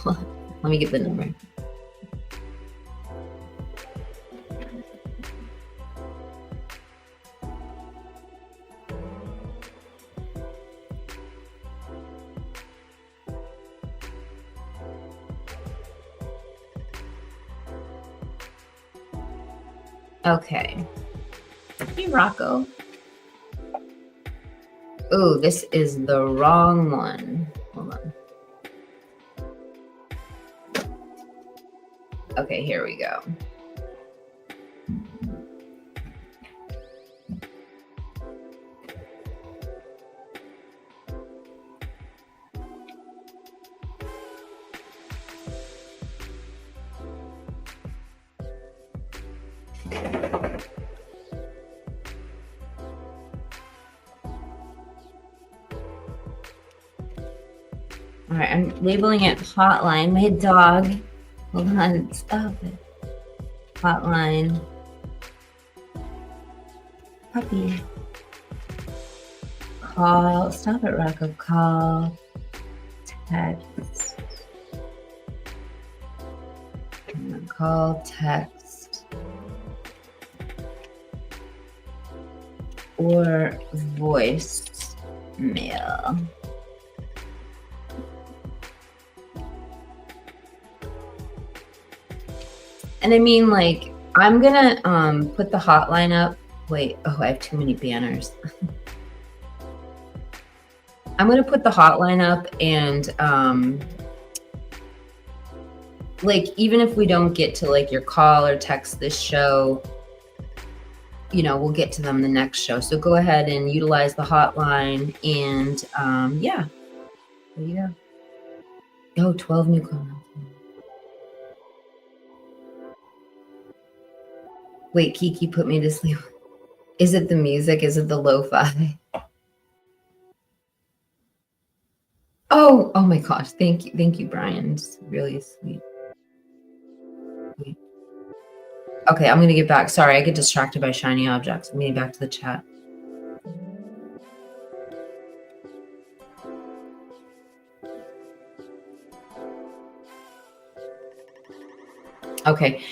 Let me get the number. Okay. Hey, Rocco. Oh, this is the wrong one. Hold on. Okay, here we go. All right, I'm labeling it hotline. My dog. Hold on, stop it. Hotline. Puppy. Call. Stop it, Rocco. Call. Text. Call, text. Or voice mail. And I mean, like, I'm gonna put the hotline up. Wait, oh, I have too many banners. I'm gonna put the hotline up, and like, even if we don't get to like your call or text this show, you know, we'll get to them the next show. So go ahead and utilize the hotline, and yeah, there you go. Oh, 12 new comments. Wait, Kiki put me to sleep. Is it the music? Is it the lo-fi? Oh my gosh. Thank you, Brian. It's really sweet. Wait. Okay, I'm gonna get back. Sorry, I get distracted by shiny objects. I'm getting back to the chat. Okay,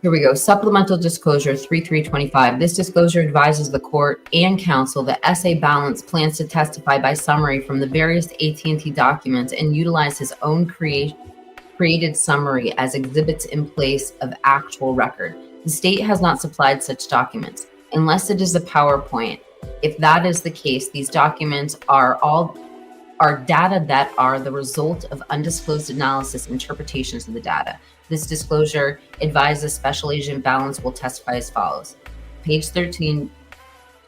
here we go. Supplemental disclosure 3325. This disclosure advises the court and counsel that SA Balance plans to testify by summary from the various AT&T documents and utilize his own created summary as exhibits in place of actual record. The state has not supplied such documents unless it is a PowerPoint. If that is the case, these documents are data that are the result of undisclosed analysis and interpretations of the data. This disclosure advises Special Agent Balance will testify as follows. Page 13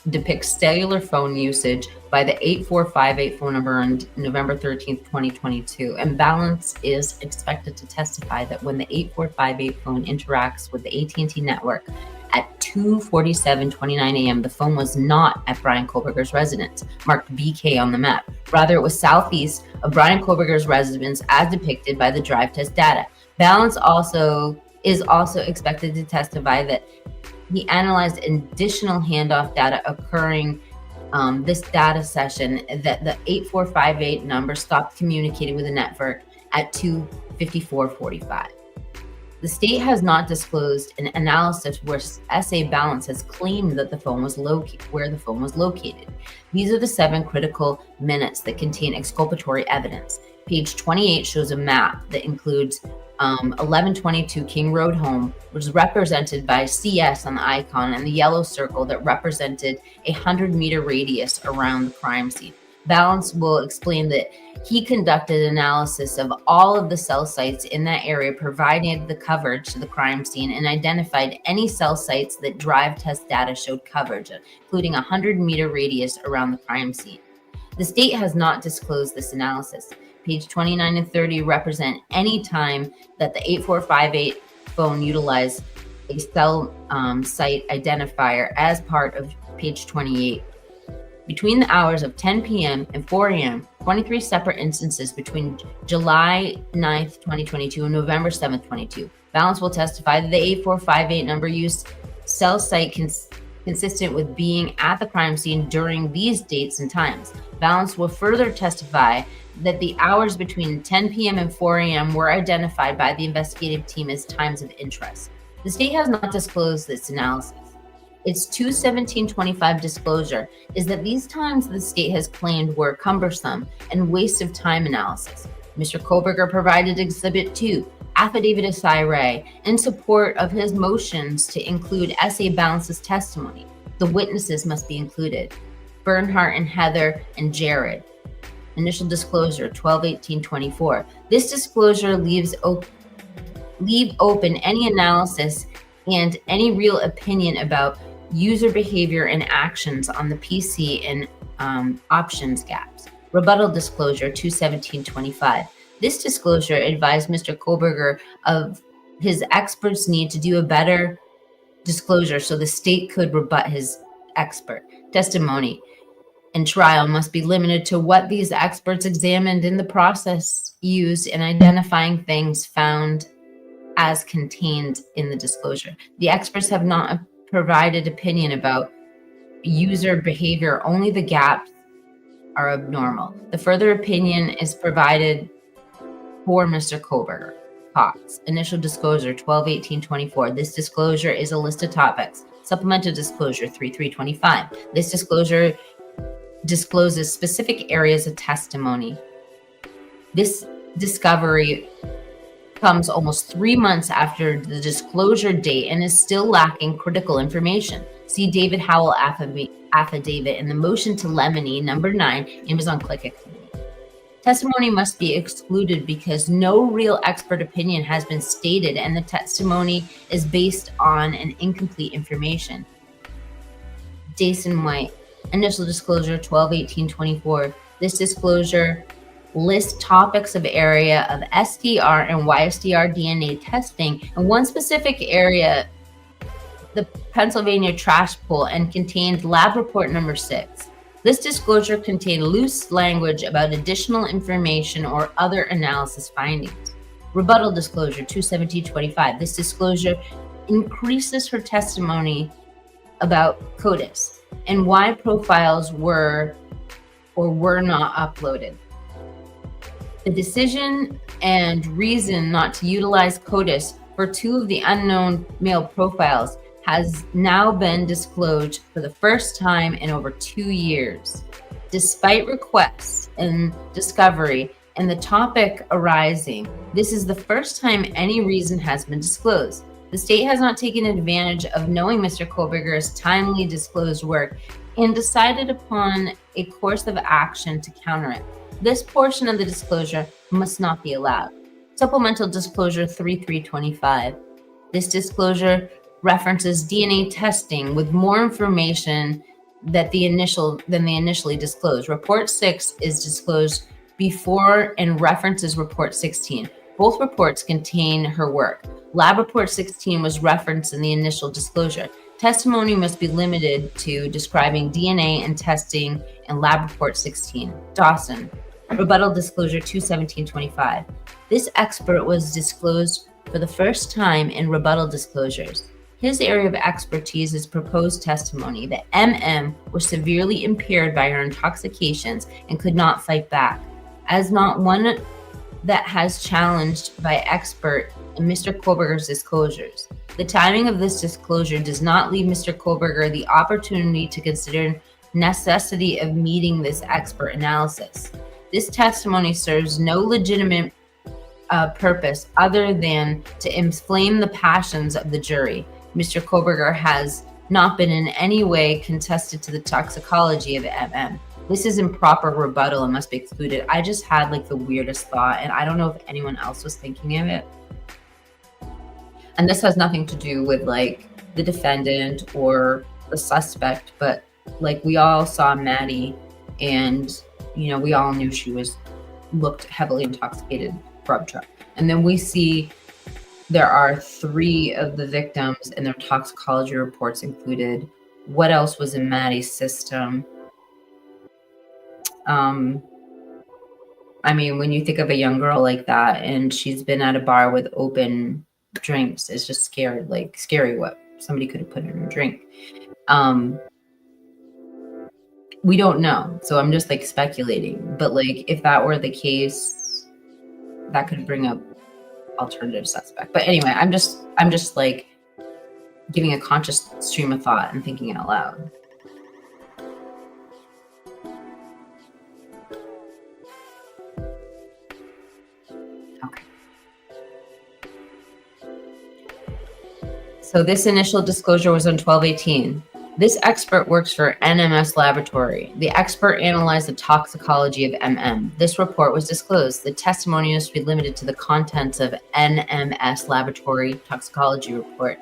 depicts cellular phone usage by the 8458 phone number on November 13th, 2022. And Balance is expected to testify that when the 8458 phone interacts with the AT&T network at 2:47:29 a.m., the phone was not at Bryan Kohberger's residence, marked BK on the map. Rather, it was southeast of Bryan Kohberger's residence as depicted by the drive test data. Balance is also expected to testify that he analyzed additional handoff data occurring this data session, that the 8458 number stopped communicating with the network at 2:54:45. The state has not disclosed an analysis where SA Balance has claimed that the phone was located. These are the 7 critical minutes that contain exculpatory evidence. Page 28 shows a map that includes 1122 King Road home, which is represented by CS on the icon, and the yellow circle that represented a 100-meter radius around the crime scene. Balance will explain that he conducted analysis of all of the cell sites in that area, provided the coverage to the crime scene, and identified any cell sites that drive test data showed coverage, including a 100-meter radius around the crime scene. The state has not disclosed this analysis. Page 29 and 30 represent any time that the 8458 phone utilized a cell site identifier as part of page 28. Between the hours of 10 p.m. and 4 a.m., 23 separate instances between July 9th, 2022 and November 7th, 2022. Balance will testify that the 8458 number used cell site consistent with being at the crime scene during these dates and times. Balance will further testify that the hours between 10 p.m. and 4 a.m. were identified by the investigative team as times of interest. The state has not disclosed this analysis. Its 2/17/25 disclosure is that these times the state has claimed were cumbersome and waste of time analysis. Mr. Kohberger provided Exhibit 2, Affidavit of Ray, in support of his motions to include SA Balance's testimony. The witnesses must be included: Bernhardt and Heather and Jared. Initial disclosure 12/18/24. This disclosure leave open any analysis and any real opinion about user behavior and actions on the PC and options gaps. Rebuttal disclosure 2/17/25. This disclosure advised Mr. Kohberger of his expert's need to do a better disclosure so the state could rebut his expert. Testimony and trial must be limited to what these experts examined in the process used in identifying things found as contained in the disclosure. The experts have not provided opinion about user behavior. Only the gaps are abnormal. The further opinion is provided for Mr. Kohberger. Cox. Initial disclosure 12/18/24. This disclosure is a list of topics. Supplemental disclosure 3/3/25. This disclosure discloses specific areas of testimony. This discovery comes almost 3 months after the disclosure date and is still lacking critical information. See David Howell affidavit in the motion to Lemony, number 9, Amazon Click Activity. Testimony must be excluded because no real expert opinion has been stated and the testimony is based on an incomplete information. Jason White. Initial disclosure 12/18/24. This disclosure lists topics of area of SDR and YSDR DNA testing in one specific area, the Pennsylvania trash pool, and contained lab report number 6. This disclosure contained loose language about additional information or other analysis findings. Rebuttal disclosure 2/17/25. This disclosure increases her testimony about CODIS and why profiles were or were not uploaded. The decision and reason not to utilize CODIS for 2 of the unknown male profiles has now been disclosed for the first time in over 2 years. Despite requests and discovery and the topic arising, this is the first time any reason has been disclosed. The state has not taken advantage of knowing Mr. Kohberger's timely disclosed work and decided upon a course of action to counter it. This portion of the disclosure must not be allowed. Supplemental Disclosure 3325. This disclosure references DNA testing with more information than the initially disclosed. Report 6 is disclosed before and references Report 16. Both reports contain her work. Lab Report 16 was referenced in the initial disclosure. Testimony must be limited to describing DNA and testing in Lab Report 16. Dawson, Rebuttal Disclosure 21725. This expert was disclosed for the first time in rebuttal disclosures. His area of expertise is proposed testimony that MM was severely impaired by her intoxications and could not fight back, as not one that has challenged by expert in Mr. Kohberger's disclosures. The timing of this disclosure does not leave Mr. Kohberger the opportunity to consider necessity of meeting this expert analysis. This testimony serves no legitimate purpose other than to inflame the passions of the jury. Mr. Kohberger has not been in any way contested to the toxicology of MM. This is improper rebuttal and must be excluded. I just had like the weirdest thought, and I don't know if anyone else was thinking of it. And this has nothing to do with like the defendant or the suspect, but like we all saw Maddie, and we all knew she looked heavily intoxicated from truck. And then we see there are 3 of the victims and their toxicology reports included. What else was in Maddie's system? I mean, when you think of a young girl like that and she's been at a bar with open drinks, it's just scary, what somebody could have put in her drink. We don't know. So I'm just like speculating. But like if that were the case, that could bring up alternative suspect. But anyway, I'm just like giving a conscious stream of thought and thinking out loud. Okay. So this initial disclosure was on 12/18. This expert works for NMS Laboratory. The expert analyzed the toxicology of MM. This report was disclosed. The testimony is to be limited to the contents of NMS Laboratory toxicology report.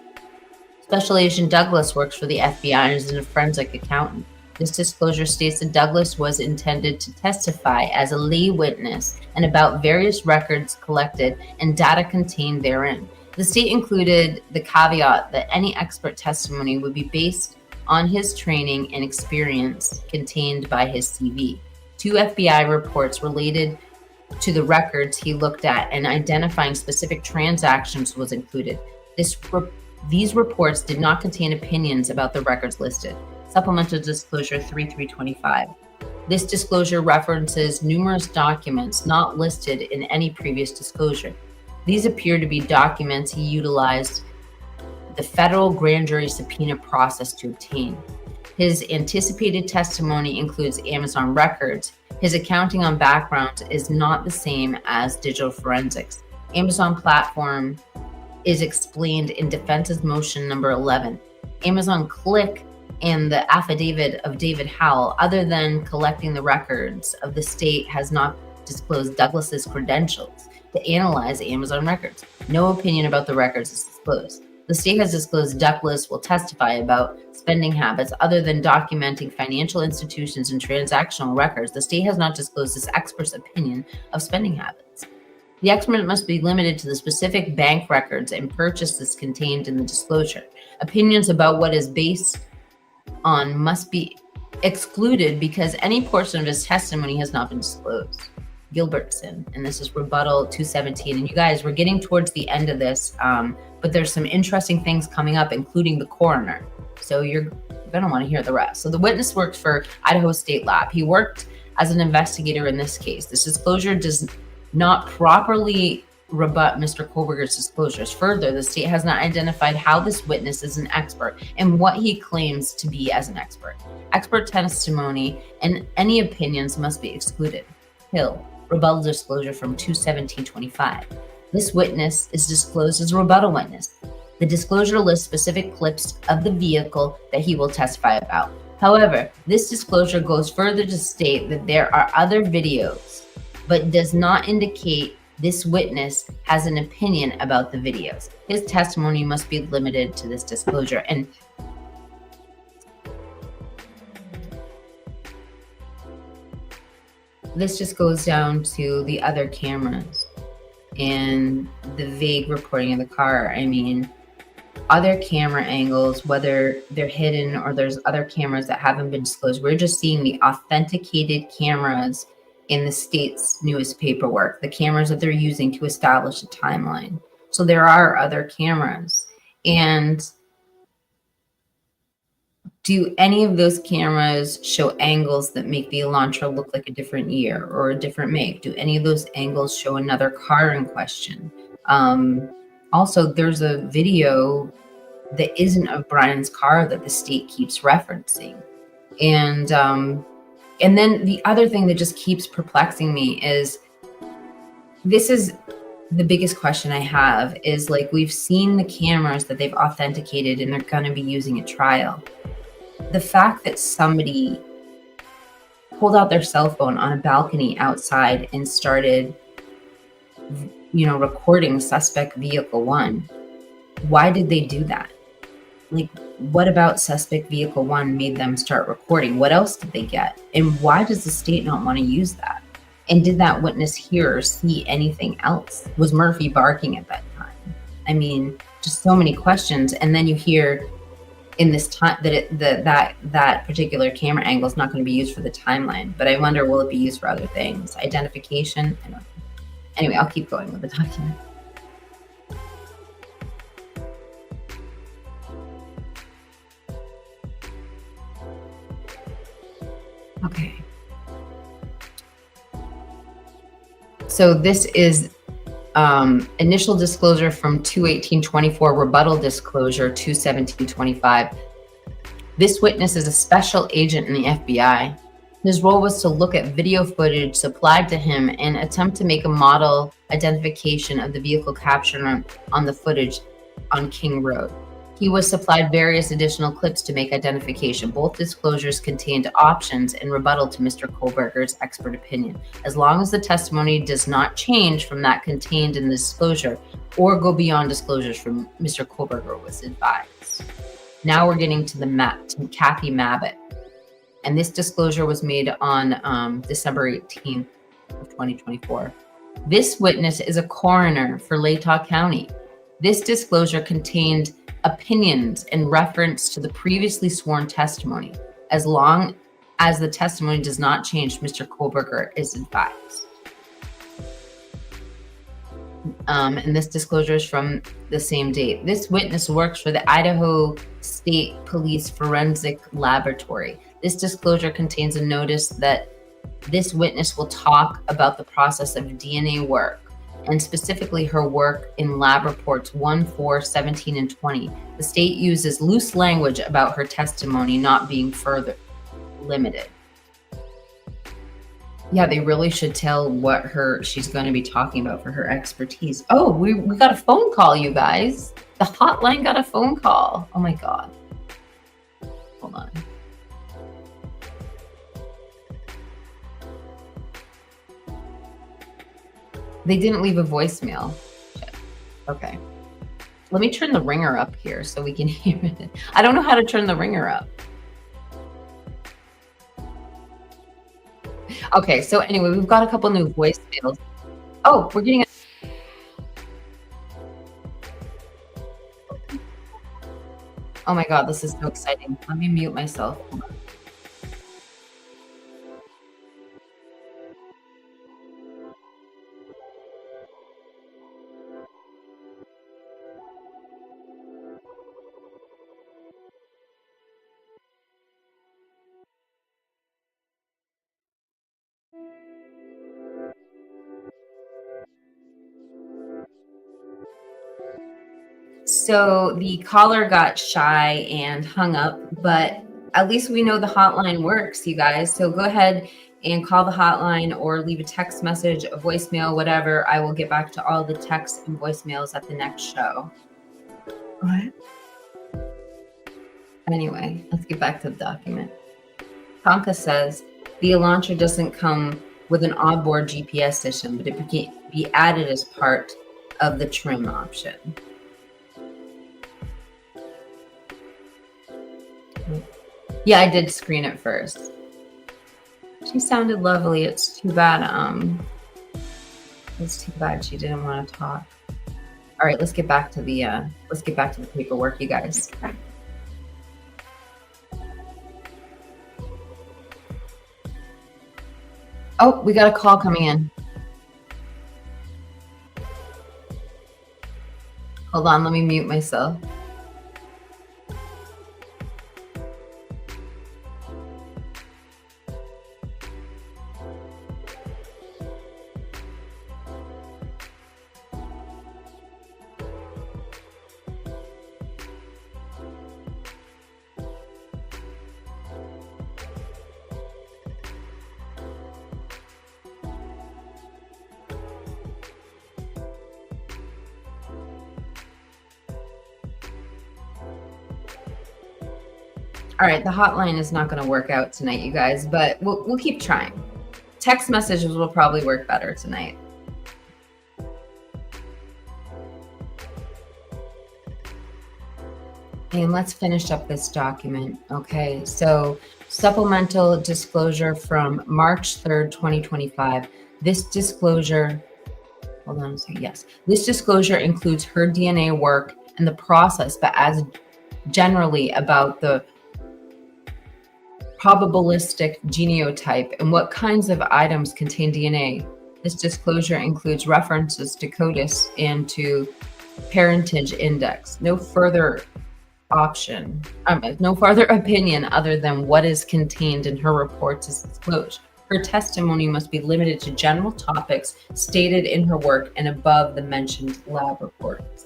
Special Agent Douglas works for the FBI and is a forensic accountant. This disclosure states that Douglas was intended to testify as a lay witness and about various records collected and data contained therein. The state included the caveat that any expert testimony would be based on his training and experience contained by his CV. 2 FBI reports related to the records he looked at and identifying specific transactions was included. These reports did not contain opinions about the records listed. Supplemental Disclosure 3325. This disclosure references numerous documents not listed in any previous disclosure. These appear to be documents he utilized the federal grand jury subpoena process to obtain. His anticipated testimony includes Amazon records. His accounting on background is not the same as digital forensics. Amazon platform is explained in defense's motion number 11. Amazon Click and the affidavit of David Howell, other than collecting the records of the state, has not disclosed Douglas's credentials to analyze Amazon records. No opinion about the records is disclosed. The state has disclosed Douglas will testify about spending habits other than documenting financial institutions and transactional records. The state has not disclosed this expert's opinion of spending habits. The expert must be limited to the specific bank records and purchases contained in the disclosure. Opinions about what is based on must be excluded because any portion of his testimony has not been disclosed. Gilbertson, and this is rebuttal 217. And you guys, we're getting towards the end of this, but there's some interesting things coming up, including the coroner. So you're going to want to hear the rest. So the witness worked for Idaho State Lab. He worked as an investigator in this case. This disclosure does not properly rebut Mr. Kohberger's disclosures. Further, the state has not identified how this witness is an expert and what he claims to be as an expert. Expert testimony and any opinions must be excluded. Hill, rebuttal disclosure from 2/17/25. This witness is disclosed as a rebuttal witness. The disclosure lists specific clips of the vehicle that he will testify about. However, this disclosure goes further to state that there are other videos, but does not indicate this witness has an opinion about the videos. His testimony must be limited to this disclosure. And this just goes down to the other cameras and the vague reporting of the car. I mean, other camera angles, whether they're hidden or there's other cameras that haven't been disclosed, we're just seeing the authenticated cameras in the state's newest paperwork, the cameras that they're using to establish a timeline. So there are other cameras. And do any of those cameras show angles that make the Elantra look like a different year or a different make? Do any of those angles show another car in question? Also, there's a video that isn't of Bryan's car that the state keeps referencing. And then the other thing that just keeps perplexing me is, this is the biggest question I have, is like, we've seen the cameras that they've authenticated and they're going to be using at trial. The fact that somebody pulled out their cell phone on a balcony outside and started, recording suspect vehicle 1, why did they do that? Like, what about suspect vehicle 1 made them start recording? What else did they get? And why does the state not want to use that? And did that witness hear or see anything else? Was Murphy barking at that time? I mean, just so many questions. And then you hear in this time that that particular camera angle is not going to be used for the timeline. But I wonder, will it be used for other things? Identification? I don't know. Anyway, I'll keep going with the document. Okay. So this is initial disclosure from 2/18/24, rebuttal disclosure 2/17/25. This witness is a special agent in the FBI. His role was to look at video footage supplied to him and attempt to make a model identification of the vehicle captured on the footage on King Road. He was supplied various additional clips to make identification. Both disclosures contained options in rebuttal to Mr. Kohberger's expert opinion, as long as the testimony does not change from that contained in the disclosure or go beyond disclosures from Mr. Kohberger was advised. Now we're getting to to Kathy Mabbitt. And this disclosure was made on December 18th of 2024. This witness is a coroner for Latah County. This disclosure contained opinions in reference to the previously sworn testimony. As long as the testimony does not change, Mr. Kohberger is advised. And this disclosure is from the same date. This witness works for the Idaho State Police Forensic Laboratory. This disclosure contains a notice that this witness will talk about the process of DNA work, and specifically her work in lab reports 1, 4, 17, and 20. The state uses loose language about her testimony not being further limited. Yeah, they really should tell what she's going to be talking about for her expertise. Oh, we got a phone call, you guys. The hotline got a phone call. Oh my God. Hold on. They didn't leave a voicemail. Shit. Okay. Let me turn the ringer up here so we can hear it. I don't know how to turn the ringer up. Okay, so anyway, we've got a couple new voicemails. Oh, we're getting Oh my God, this is so exciting. Let me mute myself. Hold on. So the caller got shy and hung up, but at least we know the hotline works, you guys. So go ahead and call the hotline or leave a text message, a voicemail, whatever. I will get back to all the texts and voicemails at the next show. What? Anyway, let's get back to the document. Tonka says the Elantra doesn't come with an onboard GPS system, but it can be added as part of the trim option. Yeah, I did screen it first. She sounded lovely. It's too bad. It's too bad she didn't want to talk. All right, let's get back to the paperwork, you guys. Oh, we got a call coming in. Hold on, let me mute myself. All right, the hotline is not going to work out tonight, you guys, but we'll keep trying. Text messages will probably work better tonight. And let's finish up this document. Okay, so supplemental disclosure from March 3rd, 2025. This disclosure, hold on a second, yes. This disclosure includes her DNA work and the process, but as generally about the probabilistic genotype and what kinds of items contain DNA. This disclosure includes references to CODIS and to parentage index. No further opinion other than what is contained in her reports is disclosed. Her testimony must be limited to general topics stated in her work and above the mentioned lab reports.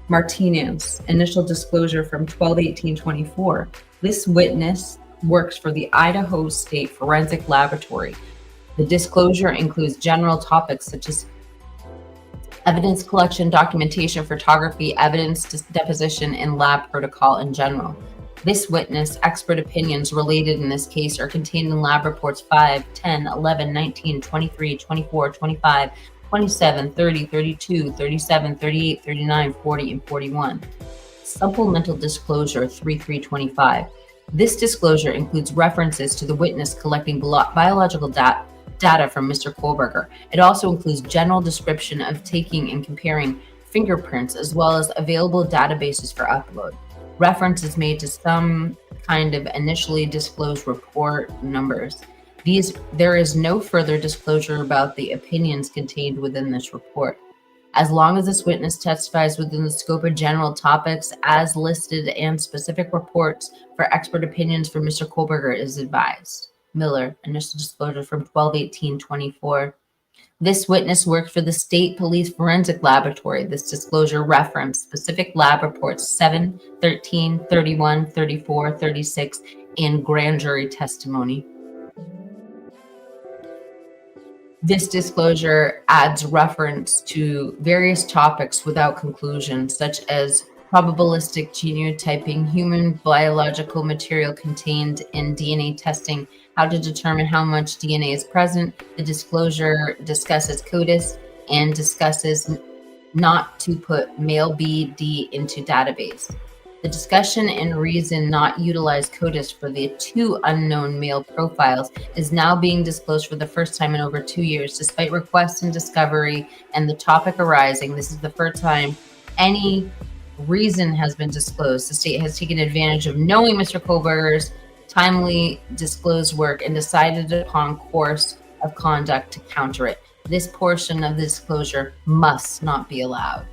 Martinez, initial disclosure from 12/18/24. This witness works for the Idaho State Forensic Laboratory. The disclosure includes general topics such as evidence collection, documentation, photography, evidence deposition, and lab protocol in general. This witness, expert opinions related in this case are contained in lab reports 5, 10, 11, 19, 23, 24, 25, 27, 30, 32, 37, 38, 39, 40, and 41. Supplemental disclosure 3/3/25. This disclosure includes references to the witness collecting biological data from Mr. Kohberger. It also includes general description of taking and comparing fingerprints, as well as available databases for upload. Reference is made to some kind of initially disclosed report numbers. There is no further disclosure about the opinions contained within this report. As long as this witness testifies within the scope of general topics as listed and specific reports for expert opinions for Mr. Kohberger is advised. Miller, initial disclosure from 12/18/24. This witness worked for the State Police Forensic Laboratory. This disclosure referenced specific lab reports 7, 13, 31, 34, 36, and grand jury testimony. This disclosure adds reference to various topics without conclusion, such as probabilistic genotyping, human biological material contained in DNA testing, how to determine how much DNA is present. The disclosure discusses CODIS and discusses not to put male BD into database. The discussion and reason not utilize CODIS for the 2 unknown male profiles is now being disclosed for the first time in over 2 years, despite requests and discovery and the topic arising. This is the first time any reason has been disclosed. The state has taken advantage of knowing Mr. Kohberger's timely disclosed work and decided upon course of conduct to counter it. This portion of the disclosure must not be allowed.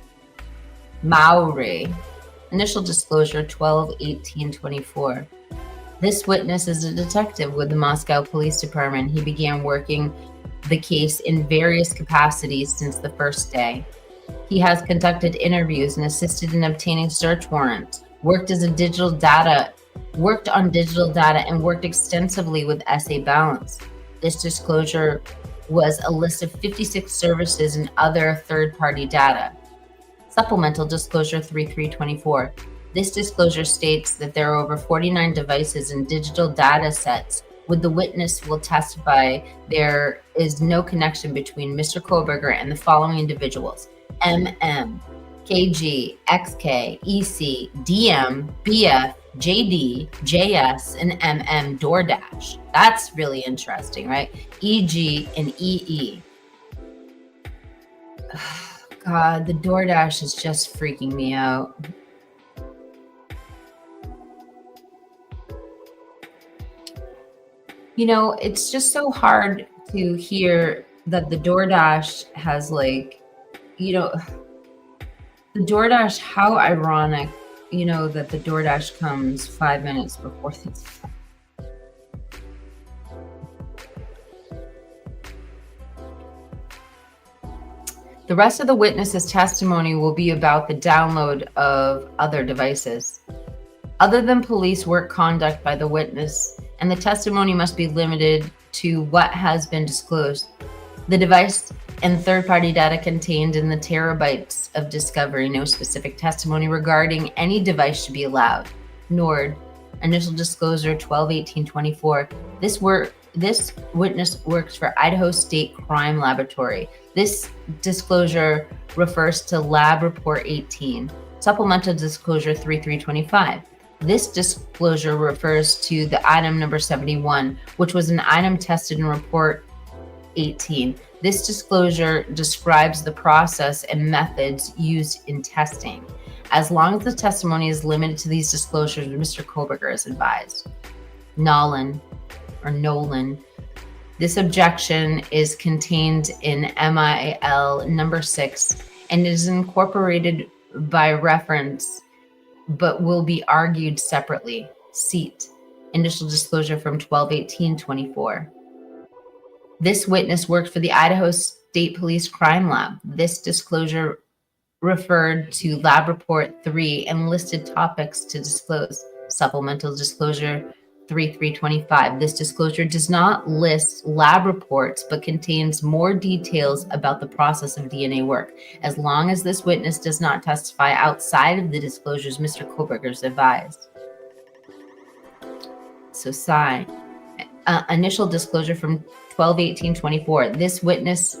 Mowry. Initial disclosure 12/18/24. This witness is a detective with the Moscow Police Department. He began working the case in various capacities since the first day. He has conducted interviews and assisted in obtaining search warrants, worked on digital data, and worked extensively with SA Balance. This disclosure was a list of 56 services and other third-party data. Supplemental Disclosure 3324. This disclosure states that there are over 49 devices and digital data sets. With the witness will testify there is no connection between Mr. Kohberger and the following individuals: MM, KG, XK, EC, DM, BF, JD, JS, and MM DoorDash. That's really interesting, right? EG and EE. God, the DoorDash is just freaking me out. You know, it's just so hard to hear that the DoorDash has, like, you know, the DoorDash, how ironic, you know, that the DoorDash comes 5 minutes before this. The rest of the witness's testimony will be about the download of other devices. Other than police work conduct by the witness, and the testimony must be limited to what has been disclosed. The device and third-party data contained in the terabytes of discovery. No specific testimony regarding any device should be allowed. NORD, Initial Disclosure 12/18/24. This witness works for Idaho State Crime Laboratory. This disclosure refers to Lab Report 18. Supplemental Disclosure 3325. This disclosure refers to the item number 71, which was an item tested in Report 18. This disclosure describes the process and methods used in testing. As long as the testimony is limited to these disclosures, Mr. Kohberger is advised. Nolan. This objection is contained in MIL number 6 and is incorporated by reference, but will be argued separately. Seat. Initial Disclosure from 12/18/24. This witness worked for the Idaho State Police Crime Lab. This disclosure referred to Lab Report 3 and listed topics to disclose. Supplemental Disclosure 3325. This disclosure does not list lab reports, but contains more details about the process of DNA work. As long as this witness does not testify outside of the disclosures, Mr. Kohberger is advised. So, Initial Disclosure from 12/18/24. This witness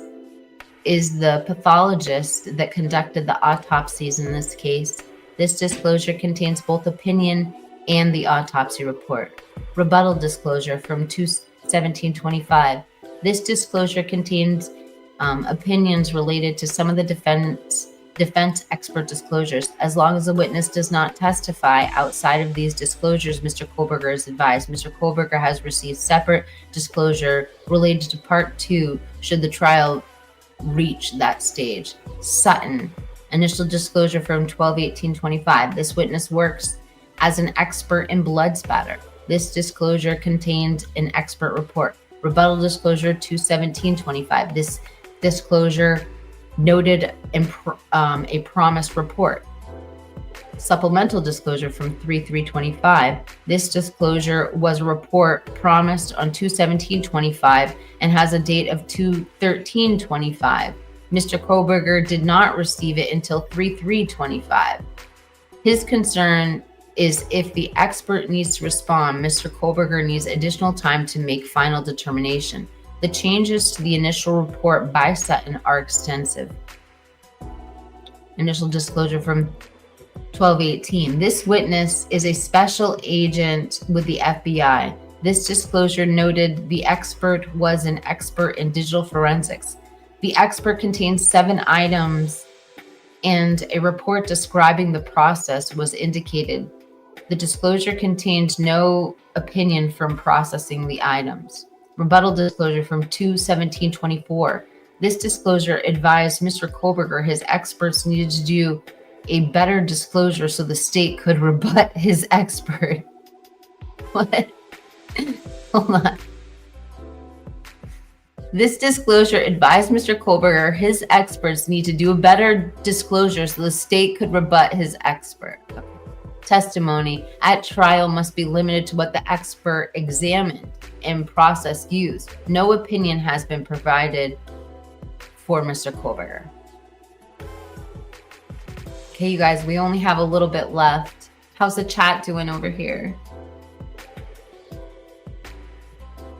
is the pathologist that conducted the autopsies in this case. This disclosure contains both opinion and the autopsy report. Rebuttal Disclosure from 2/17/25. This disclosure contains opinions related to some of the defense expert disclosures. As long as the witness does not testify outside of these disclosures, Mr. Kohberger is advised. Mr. Kohberger has received separate disclosure related to Part 2 should the trial reach that stage. Sutton. Initial Disclosure from 12/18/25. This witness works as an expert in blood spatter. This disclosure contained an expert report. Rebuttal Disclosure 2/17/25. This disclosure noted a promised report. Supplemental Disclosure from 3/3/25. This disclosure was a report promised on 2/17/25 and has a date of 2/13/25. Mr. Kohberger did not receive it until 3/3/25. His concern is if the expert needs to respond, Mr. Kohberger needs additional time to make final determination. The changes to the initial report by Sutton are extensive. Initial Disclosure from 12/18. This witness is a special agent with the FBI. This disclosure noted the expert was an expert in digital forensics. The expert contains 7 items and a report describing the process was indicated. The disclosure contained no opinion from processing the items. Rebuttal Disclosure from 2/17/24. This disclosure advised Mr. Kohberger his experts needed to do a better disclosure so the state could rebut his expert. What? Hold on. This disclosure advised Mr. Kohberger his experts need to do a better disclosure so the state could rebut his expert. Okay. Testimony at trial must be limited to what the expert examined and process used. No opinion has been provided for Mr. Kohberger. Okay, you guys, we only have a little bit left. How's the chat doing over here?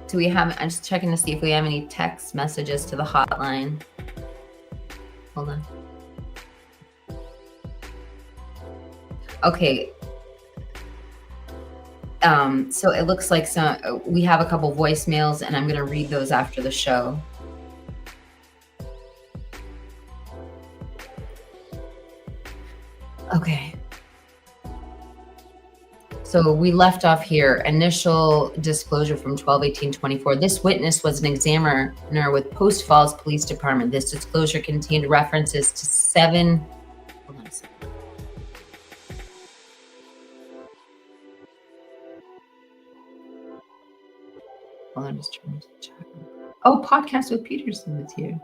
Do we have, I'm just checking to see if we have any text messages to the hotline. Hold on. Okay. So it looks like we have a couple voicemails, and I'm going to read those after the show. Okay. So we left off here. Initial disclosure from 12/18/24. This witness was an examiner with Post Falls Police Department. This disclosure contained references to 7. Hold on a second. Hold on, just trying to check. Oh, Podcast with Peterson is here.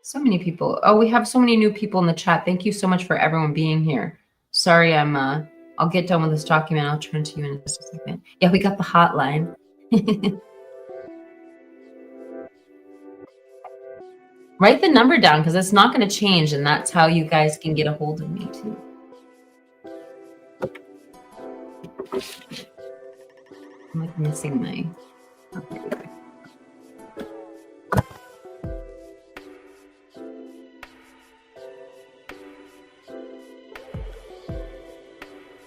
So many people. Oh, we have so many new people in the chat. Thank you so much for everyone being here. Sorry, I'll get done with this document. I'll turn to you in just a second. Yeah, we got the hotline. Write the number down because it's not going to change, and that's how you guys can get a hold of me too. I'm like missing my. Okay.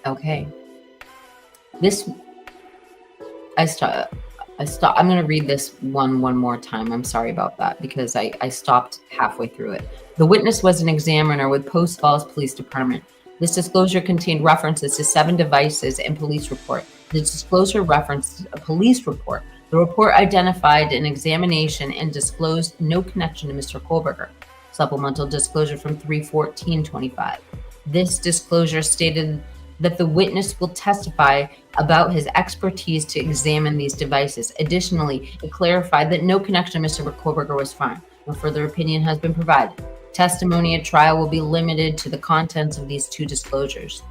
Okay. This, I'm going to read this one more time. I'm sorry about that because I stopped halfway through it. The witness was an examiner with Post Falls Police Department. This disclosure contained references to 7 devices and police report. The disclosure referenced a police report. The report identified an examination and disclosed no connection to Mr. Kohberger. Supplemental disclosure from 3/14/25. This disclosure stated that the witness will testify about his expertise to examine these devices. Additionally, it clarified that no connection to Mr. Kohberger was found. No further opinion has been provided. Testimony at trial will be limited to the contents of these 2 disclosures.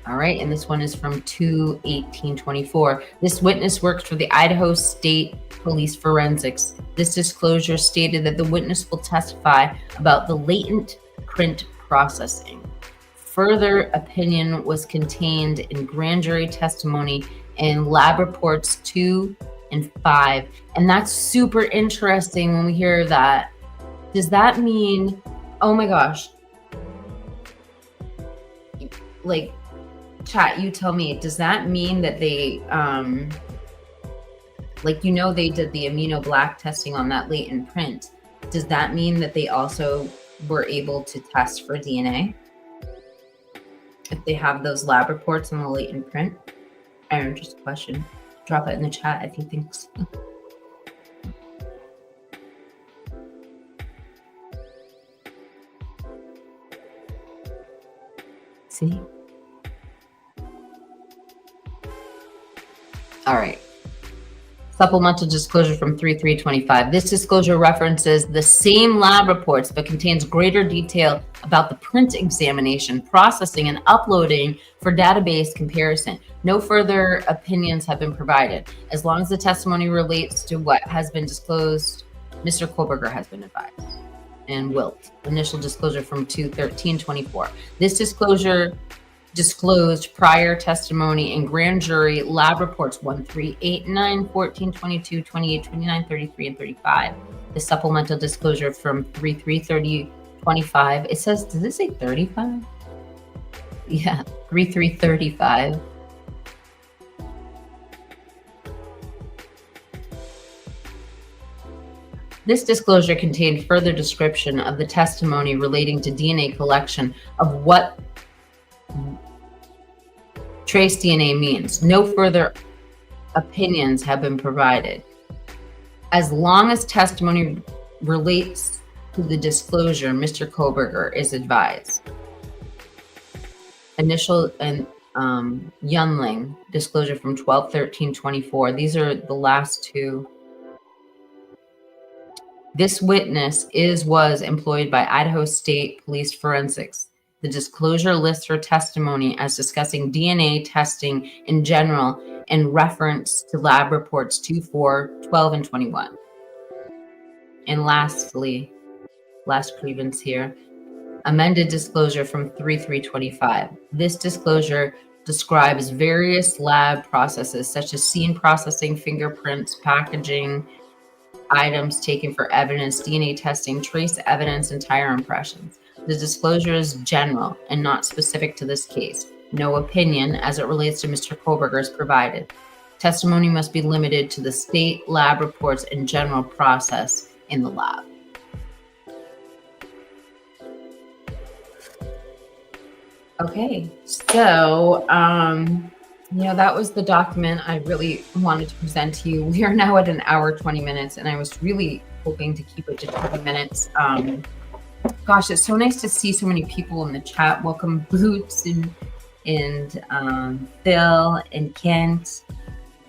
All right, and this one is from 2/18/24. This witness works for the Idaho State Police Forensics. This disclosure stated that the witness will testify about the latent print processing. Further opinion was contained in grand jury testimony and lab reports 2 and 5. And that's super interesting when we hear that. Does that mean, oh my gosh, like, chat, you tell me, does that mean that they, like, you know, they did the immunoblack testing on that latent print. Does that mean that they also were able to test for DNA? If they have those lab reports on the latent print? I don't know, just a question. Drop it in the chat if you think so. See? All right. Supplemental disclosure from 3/3/25. This disclosure references the same lab reports but contains greater detail about the print examination, processing, and uploading for database comparison. No further opinions have been provided. As long as the testimony relates to what has been disclosed, Mr. Kohberger has been advised. And Wilt. Initial disclosure from 2/13/24. This disclosure disclosed prior testimony in grand jury lab reports 1, 3, 8, 9, 14, 22, 28, 29, 33, and 35. The supplemental disclosure from 3/3/25. It says, does it say 35? Yeah, 3/3/35. This disclosure contained further description of the testimony relating to DNA collection of what trace DNA means. No further opinions have been provided. As long as testimony relates to the disclosure, Mr. Kohberger is advised. Initial, and Yunling, disclosure from 12/13/24. These are the last two. This witness was employed by Idaho State Police Forensics. The disclosure lists her testimony as discussing DNA testing in general in reference to lab reports 2, 4, 12, and 21. And lastly, last grievance here, amended disclosure from 3/3/25. This disclosure describes various lab processes such as scene processing, fingerprints, packaging, items taken for evidence, DNA testing, trace evidence, and tire impressions. The disclosure is general and not specific to this case. No opinion as it relates to Mr. Kohberger is provided. Testimony must be limited to the state lab reports and general process in the lab. Okay, so, that was the document I really wanted to present to you. We are now at 1 hour, 20 minutes, and I was really hoping to keep it to 20 minutes. Gosh, it's so nice to see so many people in the chat. Welcome, Boots and Phil and Kent.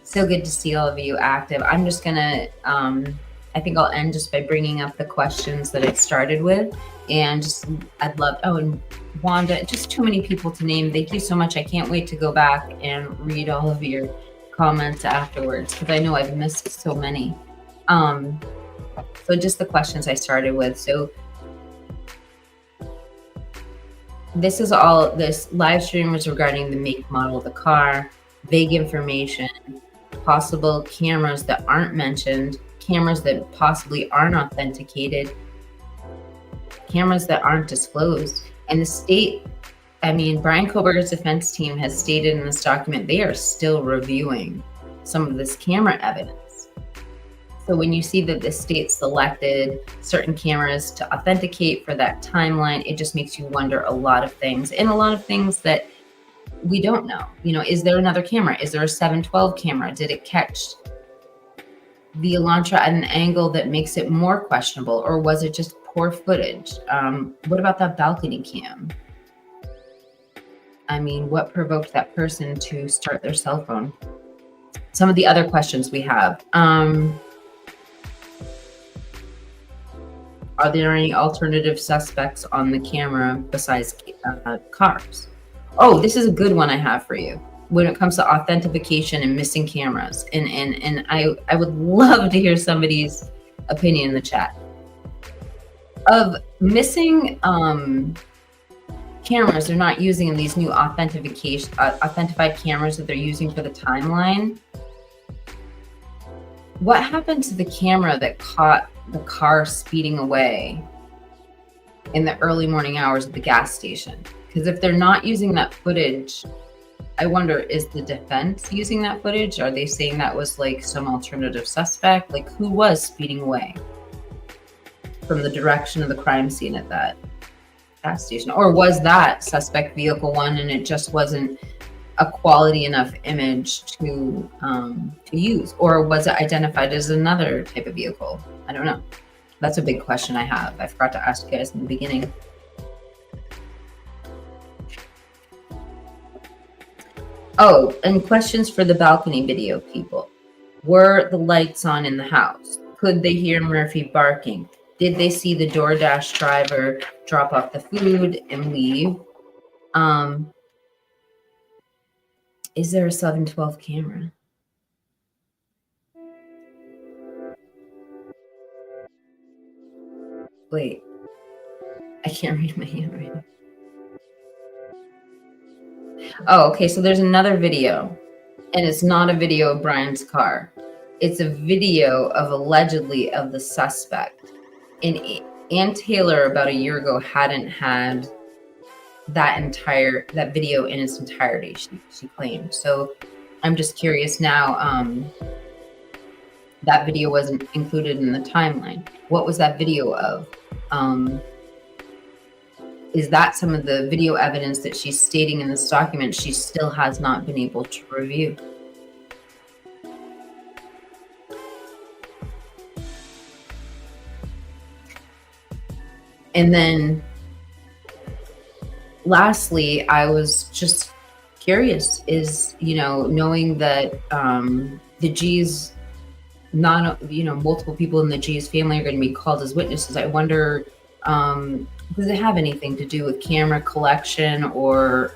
So good to see all of you active. I'm just gonna, I think I'll end just by bringing up the questions that I started with, and just I'd love. Oh, and Wanda, just too many people to name. Thank you so much. I can't wait to go back and read all of your comments afterwards, because I know I've missed so many. So just the questions I started with. So this live stream was regarding the make, model of the car, vague information, possible cameras that aren't mentioned, cameras that possibly aren't authenticated, cameras that aren't disclosed. And the state, Bryan Kohberger's defense team has stated in this document, they are still reviewing some of this camera evidence. So when you see that the state selected certain cameras to authenticate for that timeline, it just makes you wonder a lot of things, and a lot of things that we don't know. Is there another camera? Is there a 712 camera? Did it catch the Elantra at an angle that makes it more questionable, or was it just poor footage? What about that balcony cam? What provoked that person to start their cell phone? Some of the other questions we have. Are there any alternative suspects on the camera besides cars? Oh, this is a good one I have for you. When it comes to authentication and missing cameras, and I would love to hear somebody's opinion in the chat of missing cameras they're not using in these new authentified cameras that they're using for the timeline. What happened to the camera that caught the car speeding away in the early morning hours at the gas station? Because if they're not using that footage, I wonder, is the defense using that footage? Are they saying that was like some alternative suspect? Like, who was speeding away from the direction of the crime scene at that gas station? Or was that suspect vehicle one and it just wasn't a quality enough image to use? Or was it identified as another type of vehicle? I don't know. That's a big question I have. I forgot to ask you guys in the beginning. Oh, and questions for the balcony video people. Were the lights on in the house? Could they hear Murphy barking? Did they see the DoorDash driver drop off the food and leave? Is there a 712 camera? Wait, I can't read my handwriting. Oh, okay, so there's another video, and it's not a video of Brian's car. It's a video of allegedly of the suspect. And Ann Taylor about a year ago hadn't had that video in its entirety, she claimed. So I'm just curious now, that video wasn't included in the timeline. What was that video of? Is that some of the video evidence that she's stating in this document she still has not been able to review? And then lastly, I was just curious is, knowing that the G's, multiple people in the G's family are going to be called as witnesses. I wonder, does it have anything to do with camera collection or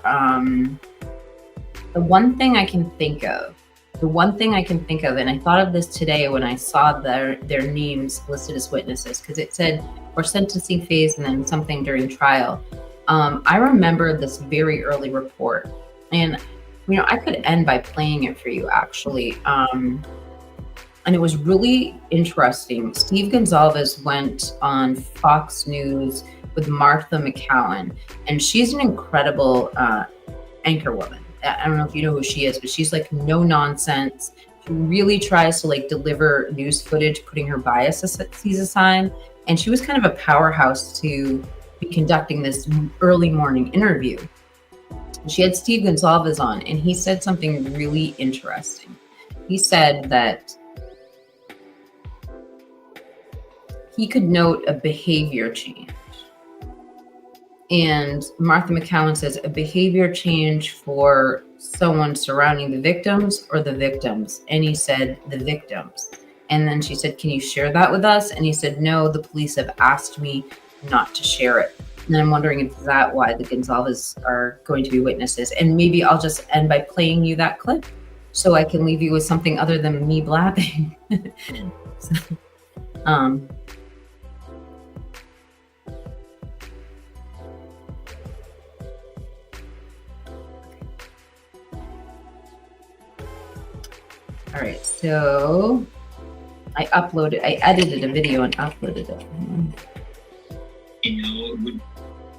the one thing I can think of, and I thought of this today when I saw their names listed as witnesses, because it said for sentencing phase and then something during trial. I remember this very early report, and I could end by playing it for you actually. And it was really interesting. Steve Gonzalez went on Fox News with Martha McCowan, and she's an incredible anchor woman. I don't know if you know who she is, but she's like no nonsense. She really tries to like deliver news footage, putting her biases aside. And she was kind of a powerhouse to be conducting this early morning interview. She had Steve Gonzalez on, and he said something really interesting. He said that he could note a behavior change. And Martha McCowan says a behavior change for someone surrounding the victims or the victims. And he said the victims. And then she said, can you share that with us? And he said, no, the police have asked me not to share it. And I'm wondering if that's why the Gonzalez are going to be witnesses. And maybe I'll just end by playing you that clip so I can leave you with something other than me blabbing. So, all right, so I edited a video and uploaded it.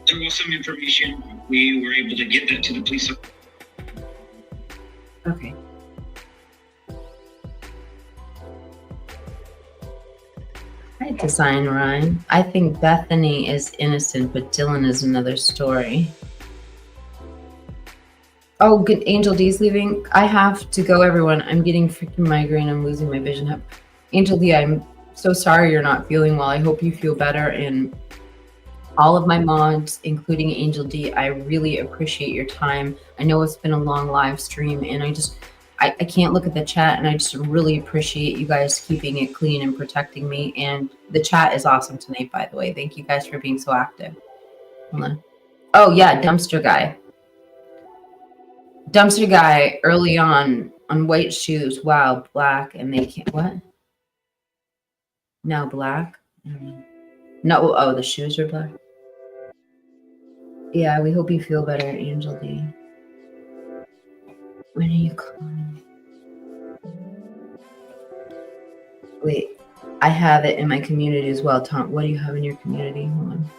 There was some information. We were able to get that to the police. Okay. Hi, Design Ryan. I think Bethany is innocent, but Dylan is another story. Oh, good. Angel D's leaving. I have to go, everyone. I'm getting freaking migraine. I'm losing my vision. Angel D, I'm so sorry you're not feeling well. I hope you feel better. And all of my mods, including Angel D, I really appreciate your time. I know it's been a long live stream, and I can't look at the chat, and I just really appreciate you guys keeping it clean and protecting me. And the chat is awesome tonight, by the way. Thank you guys for being so active. Hold on. Oh, yeah, Dumpster Guy. Dumpster Guy early on white shoes. Wow, black, and they can't, what? Now black? No, oh, the shoes are black. Yeah, we hope you feel better, Angel D. When are you coming? Wait, I have it in my community as well. Tom, what do you have in your community? Hold on.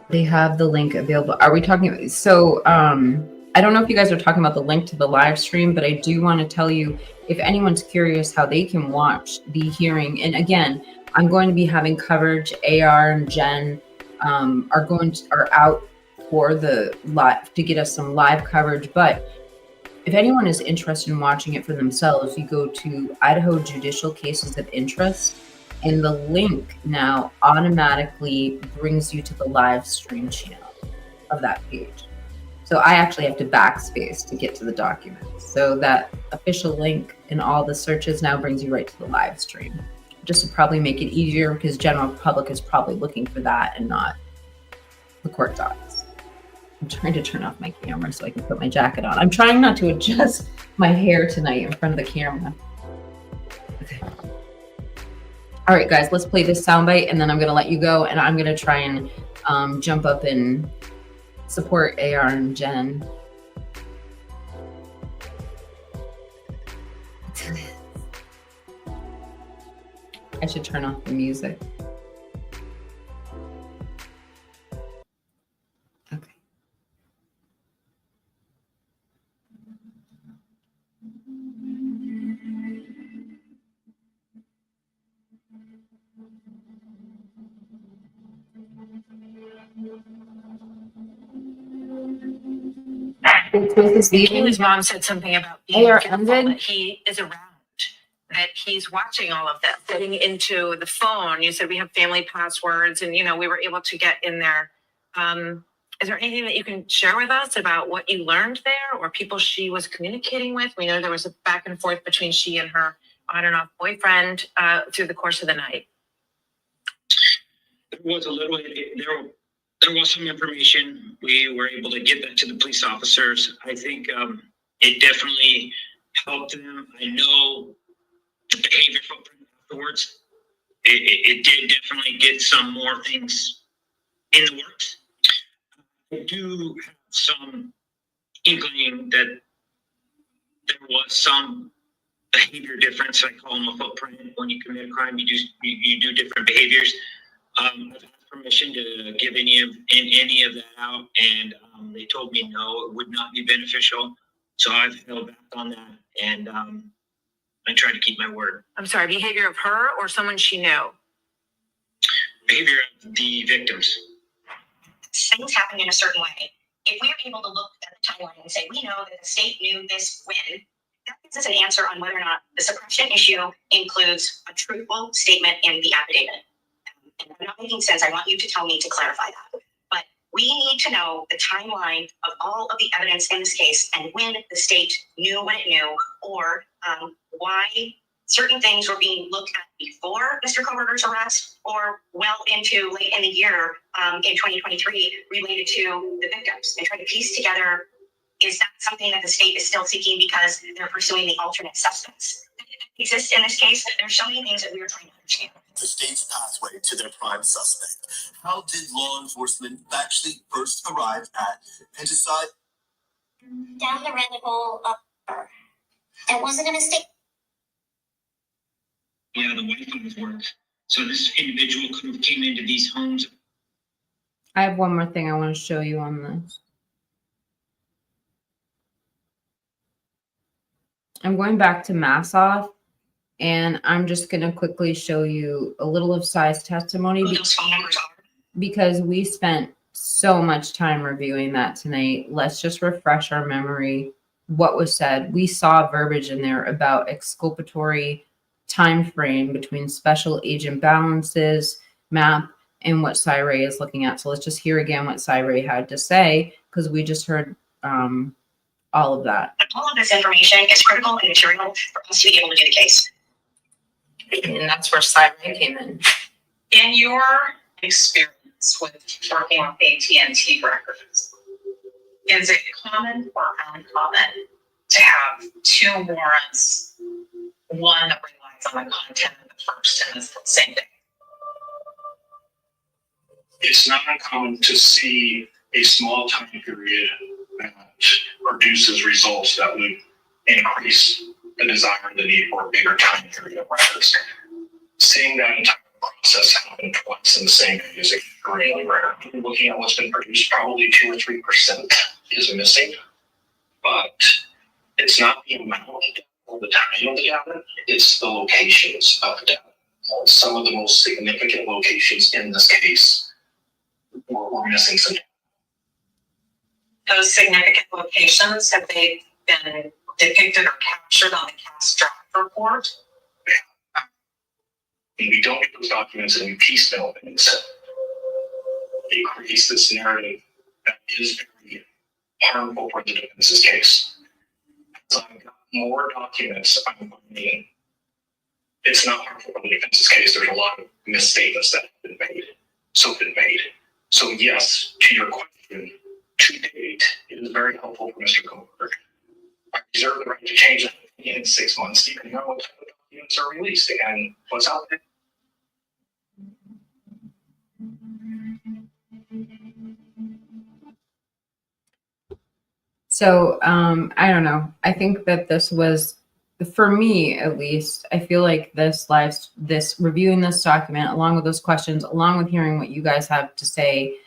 They have the link available. Are we talking? So, I don't know if you guys are talking about the link to the live stream, but I do want to tell you, if anyone's curious how they can watch the hearing. And again, I'm going to be having coverage. AR and Jen are out for the live to get us some live coverage. But if anyone is interested in watching it for themselves, you go to Idaho Judicial Cases of Interest, and the link now automatically brings you to the live stream channel of that page. So I actually have to backspace to get to the documents. So that official link in all the searches now brings you right to the live stream, just to probably make it easier, because general public is probably looking for that and not the court docs. I'm trying to turn off my camera so I can put my jacket on. I'm trying not to adjust my hair tonight in front of the camera. Okay. All right, guys, let's play this soundbite, and then I'm going to let you go, and I'm going to try and jump up and support AR and Jen. I should turn off the music. Okay. His mom said something about being careful that he is around, that he's watching all of this. Getting into the phone, you said we have family passwords, and we were able to get in there Is there anything that you can share with us about what you learned there or people she was communicating with? We know there was a back and forth between she and her on and off boyfriend through the course of the night. There was a little, there was some information. We were able to get that to the police officers. I think it definitely helped them. I know the behavior footprint afterwards, it did definitely get some more things in the works. I do have some inkling that there was some behavior difference. I call them a footprint. When you commit a crime, you do different behaviors. I've asked permission to give any of that out, and they told me no, it would not be beneficial. So I've held back on that, and I try to keep my word. I'm sorry, behavior of her or someone she knew? Behavior of the victims. Things happen in a certain way. If we are able to look at the timeline and say, we know that the state knew this when, that gives us an answer on whether or not the suppression issue includes a truthful statement in the affidavit. And if I'm not making sense, I want you to tell me to clarify that. But we need to know the timeline of all of the evidence in this case and when the state knew what it knew, or why certain things were being looked at before Mr. Kohberger's arrest or well into late in the year in 2023 related to the victims, and try to piece together, is that something that the state is still seeking because they're pursuing the alternate suspects that exist in this case? There's so many things that we are trying to understand. The state's pathway to their prime suspect. How did law enforcement actually first arrive at Penticide? Down the rabbit hole of her. It wasn't a mistake. Yeah, the Wi-Fi works. So this individual could have came into these homes. I have one more thing I want to show you on this. I'm going back to Massoff, and I'm just going to quickly show you a little of Sai's testimony Who those phone numbers are. because we spent so much time reviewing that tonight. Let's just refresh our memory. What was said? We saw verbiage in there about exculpatory time frame between special agent balances, map, and what Sai Ray is looking at. So let's just hear again what Sai Ray had to say, because we just heard all of that. All of this information is critical and material for us to be able to do the case. And that's where Sai Ray came in. In your experience with working with AT&T records, is it common or uncommon to have two warrants, one that relies on the content of the first and the same day? It's not uncommon to see a small time period that produces results that would increase the desire and the need for a bigger time period of records. Seeing that entire process happen twice in the same day is extremely rare. Looking at what's been produced, probably 2 or 3% is missing, but it's not the amount of data or the time of the data, it's the locations of the data. Some of the most significant locations in this case were missing some. Those significant locations, have they been depicted or captured on the cast draft report? When we don't get those documents and we piecemeal things, it creates this narrative that is very harmful for the defense's case. As I've got more documents, I'm finding it's not harmful for the defense's case. There's a lot of misstatements that have been made. So yes, to your question, to date, it is very helpful for Mr. Kohberger. I reserve the right to change that in 6 months, depending on what type of documents are released and what's out there. So I don't know. I think that this was, for me at least, I feel like this reviewing this document, along with those questions, along with hearing what you guys have to say,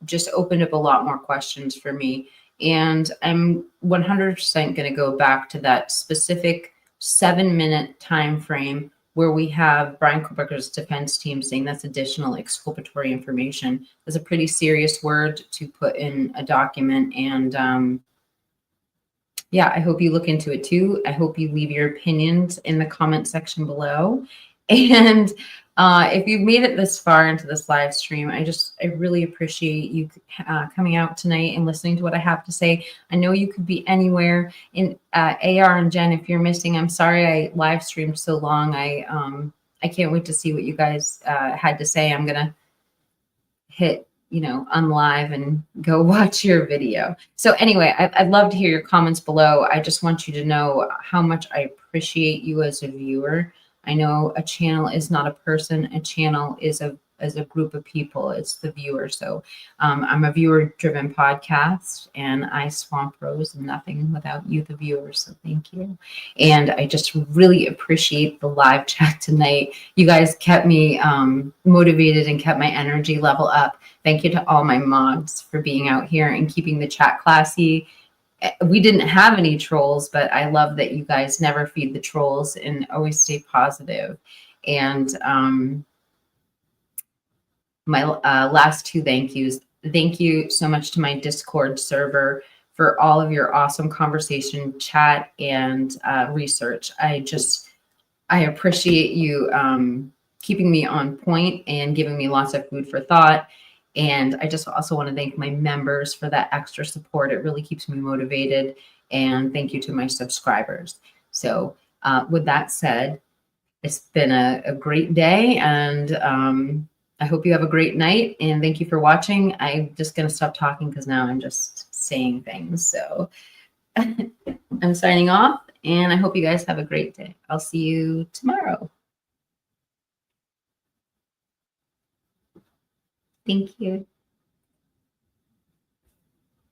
just opened up a lot more questions for me. And I'm 100% going to go back to that specific 7-minute time frame where we have Bryan Kohberger's defense team saying that's additional exculpatory information. That's a pretty serious word to put in a document. And yeah, I hope you look into it too. I hope you leave your opinions in the comment section below. And If you've made it this far into this live stream, I really appreciate you coming out tonight and listening to what I have to say. I know you could be anywhere. In AR and Jen, if you're missing, I'm sorry I live streamed so long. I can't wait to see what you guys had to say. I'm gonna hit unlive and go watch your video. So anyway, I'd love to hear your comments below. I just want you to know how much I appreciate you as a viewer. I know a channel is not a person. A channel is a group of people. It's the viewer. So I'm a viewer-driven podcast, and I Swamp Rose and nothing without you, the viewers. So thank you. And I just really appreciate the live chat tonight. You guys kept me motivated and kept my energy level up. Thank you to all my mods for being out here and keeping the chat classy. We didn't have any trolls, but I love that you guys never feed the trolls and always stay positive. And my last two thank yous. Thank you so much to my Discord server for all of your awesome conversation, chat, and research. I appreciate you keeping me on point and giving me lots of food for thought. And I just also want to thank my members for that extra support. It really keeps me motivated. And thank you to my subscribers. So with that said, it's been a great day, and I hope you have a great night. And thank you for watching. I'm just going to stop talking because now I'm just saying things. So I'm signing off, and I hope you guys have a great day. I'll see you tomorrow. Thank you.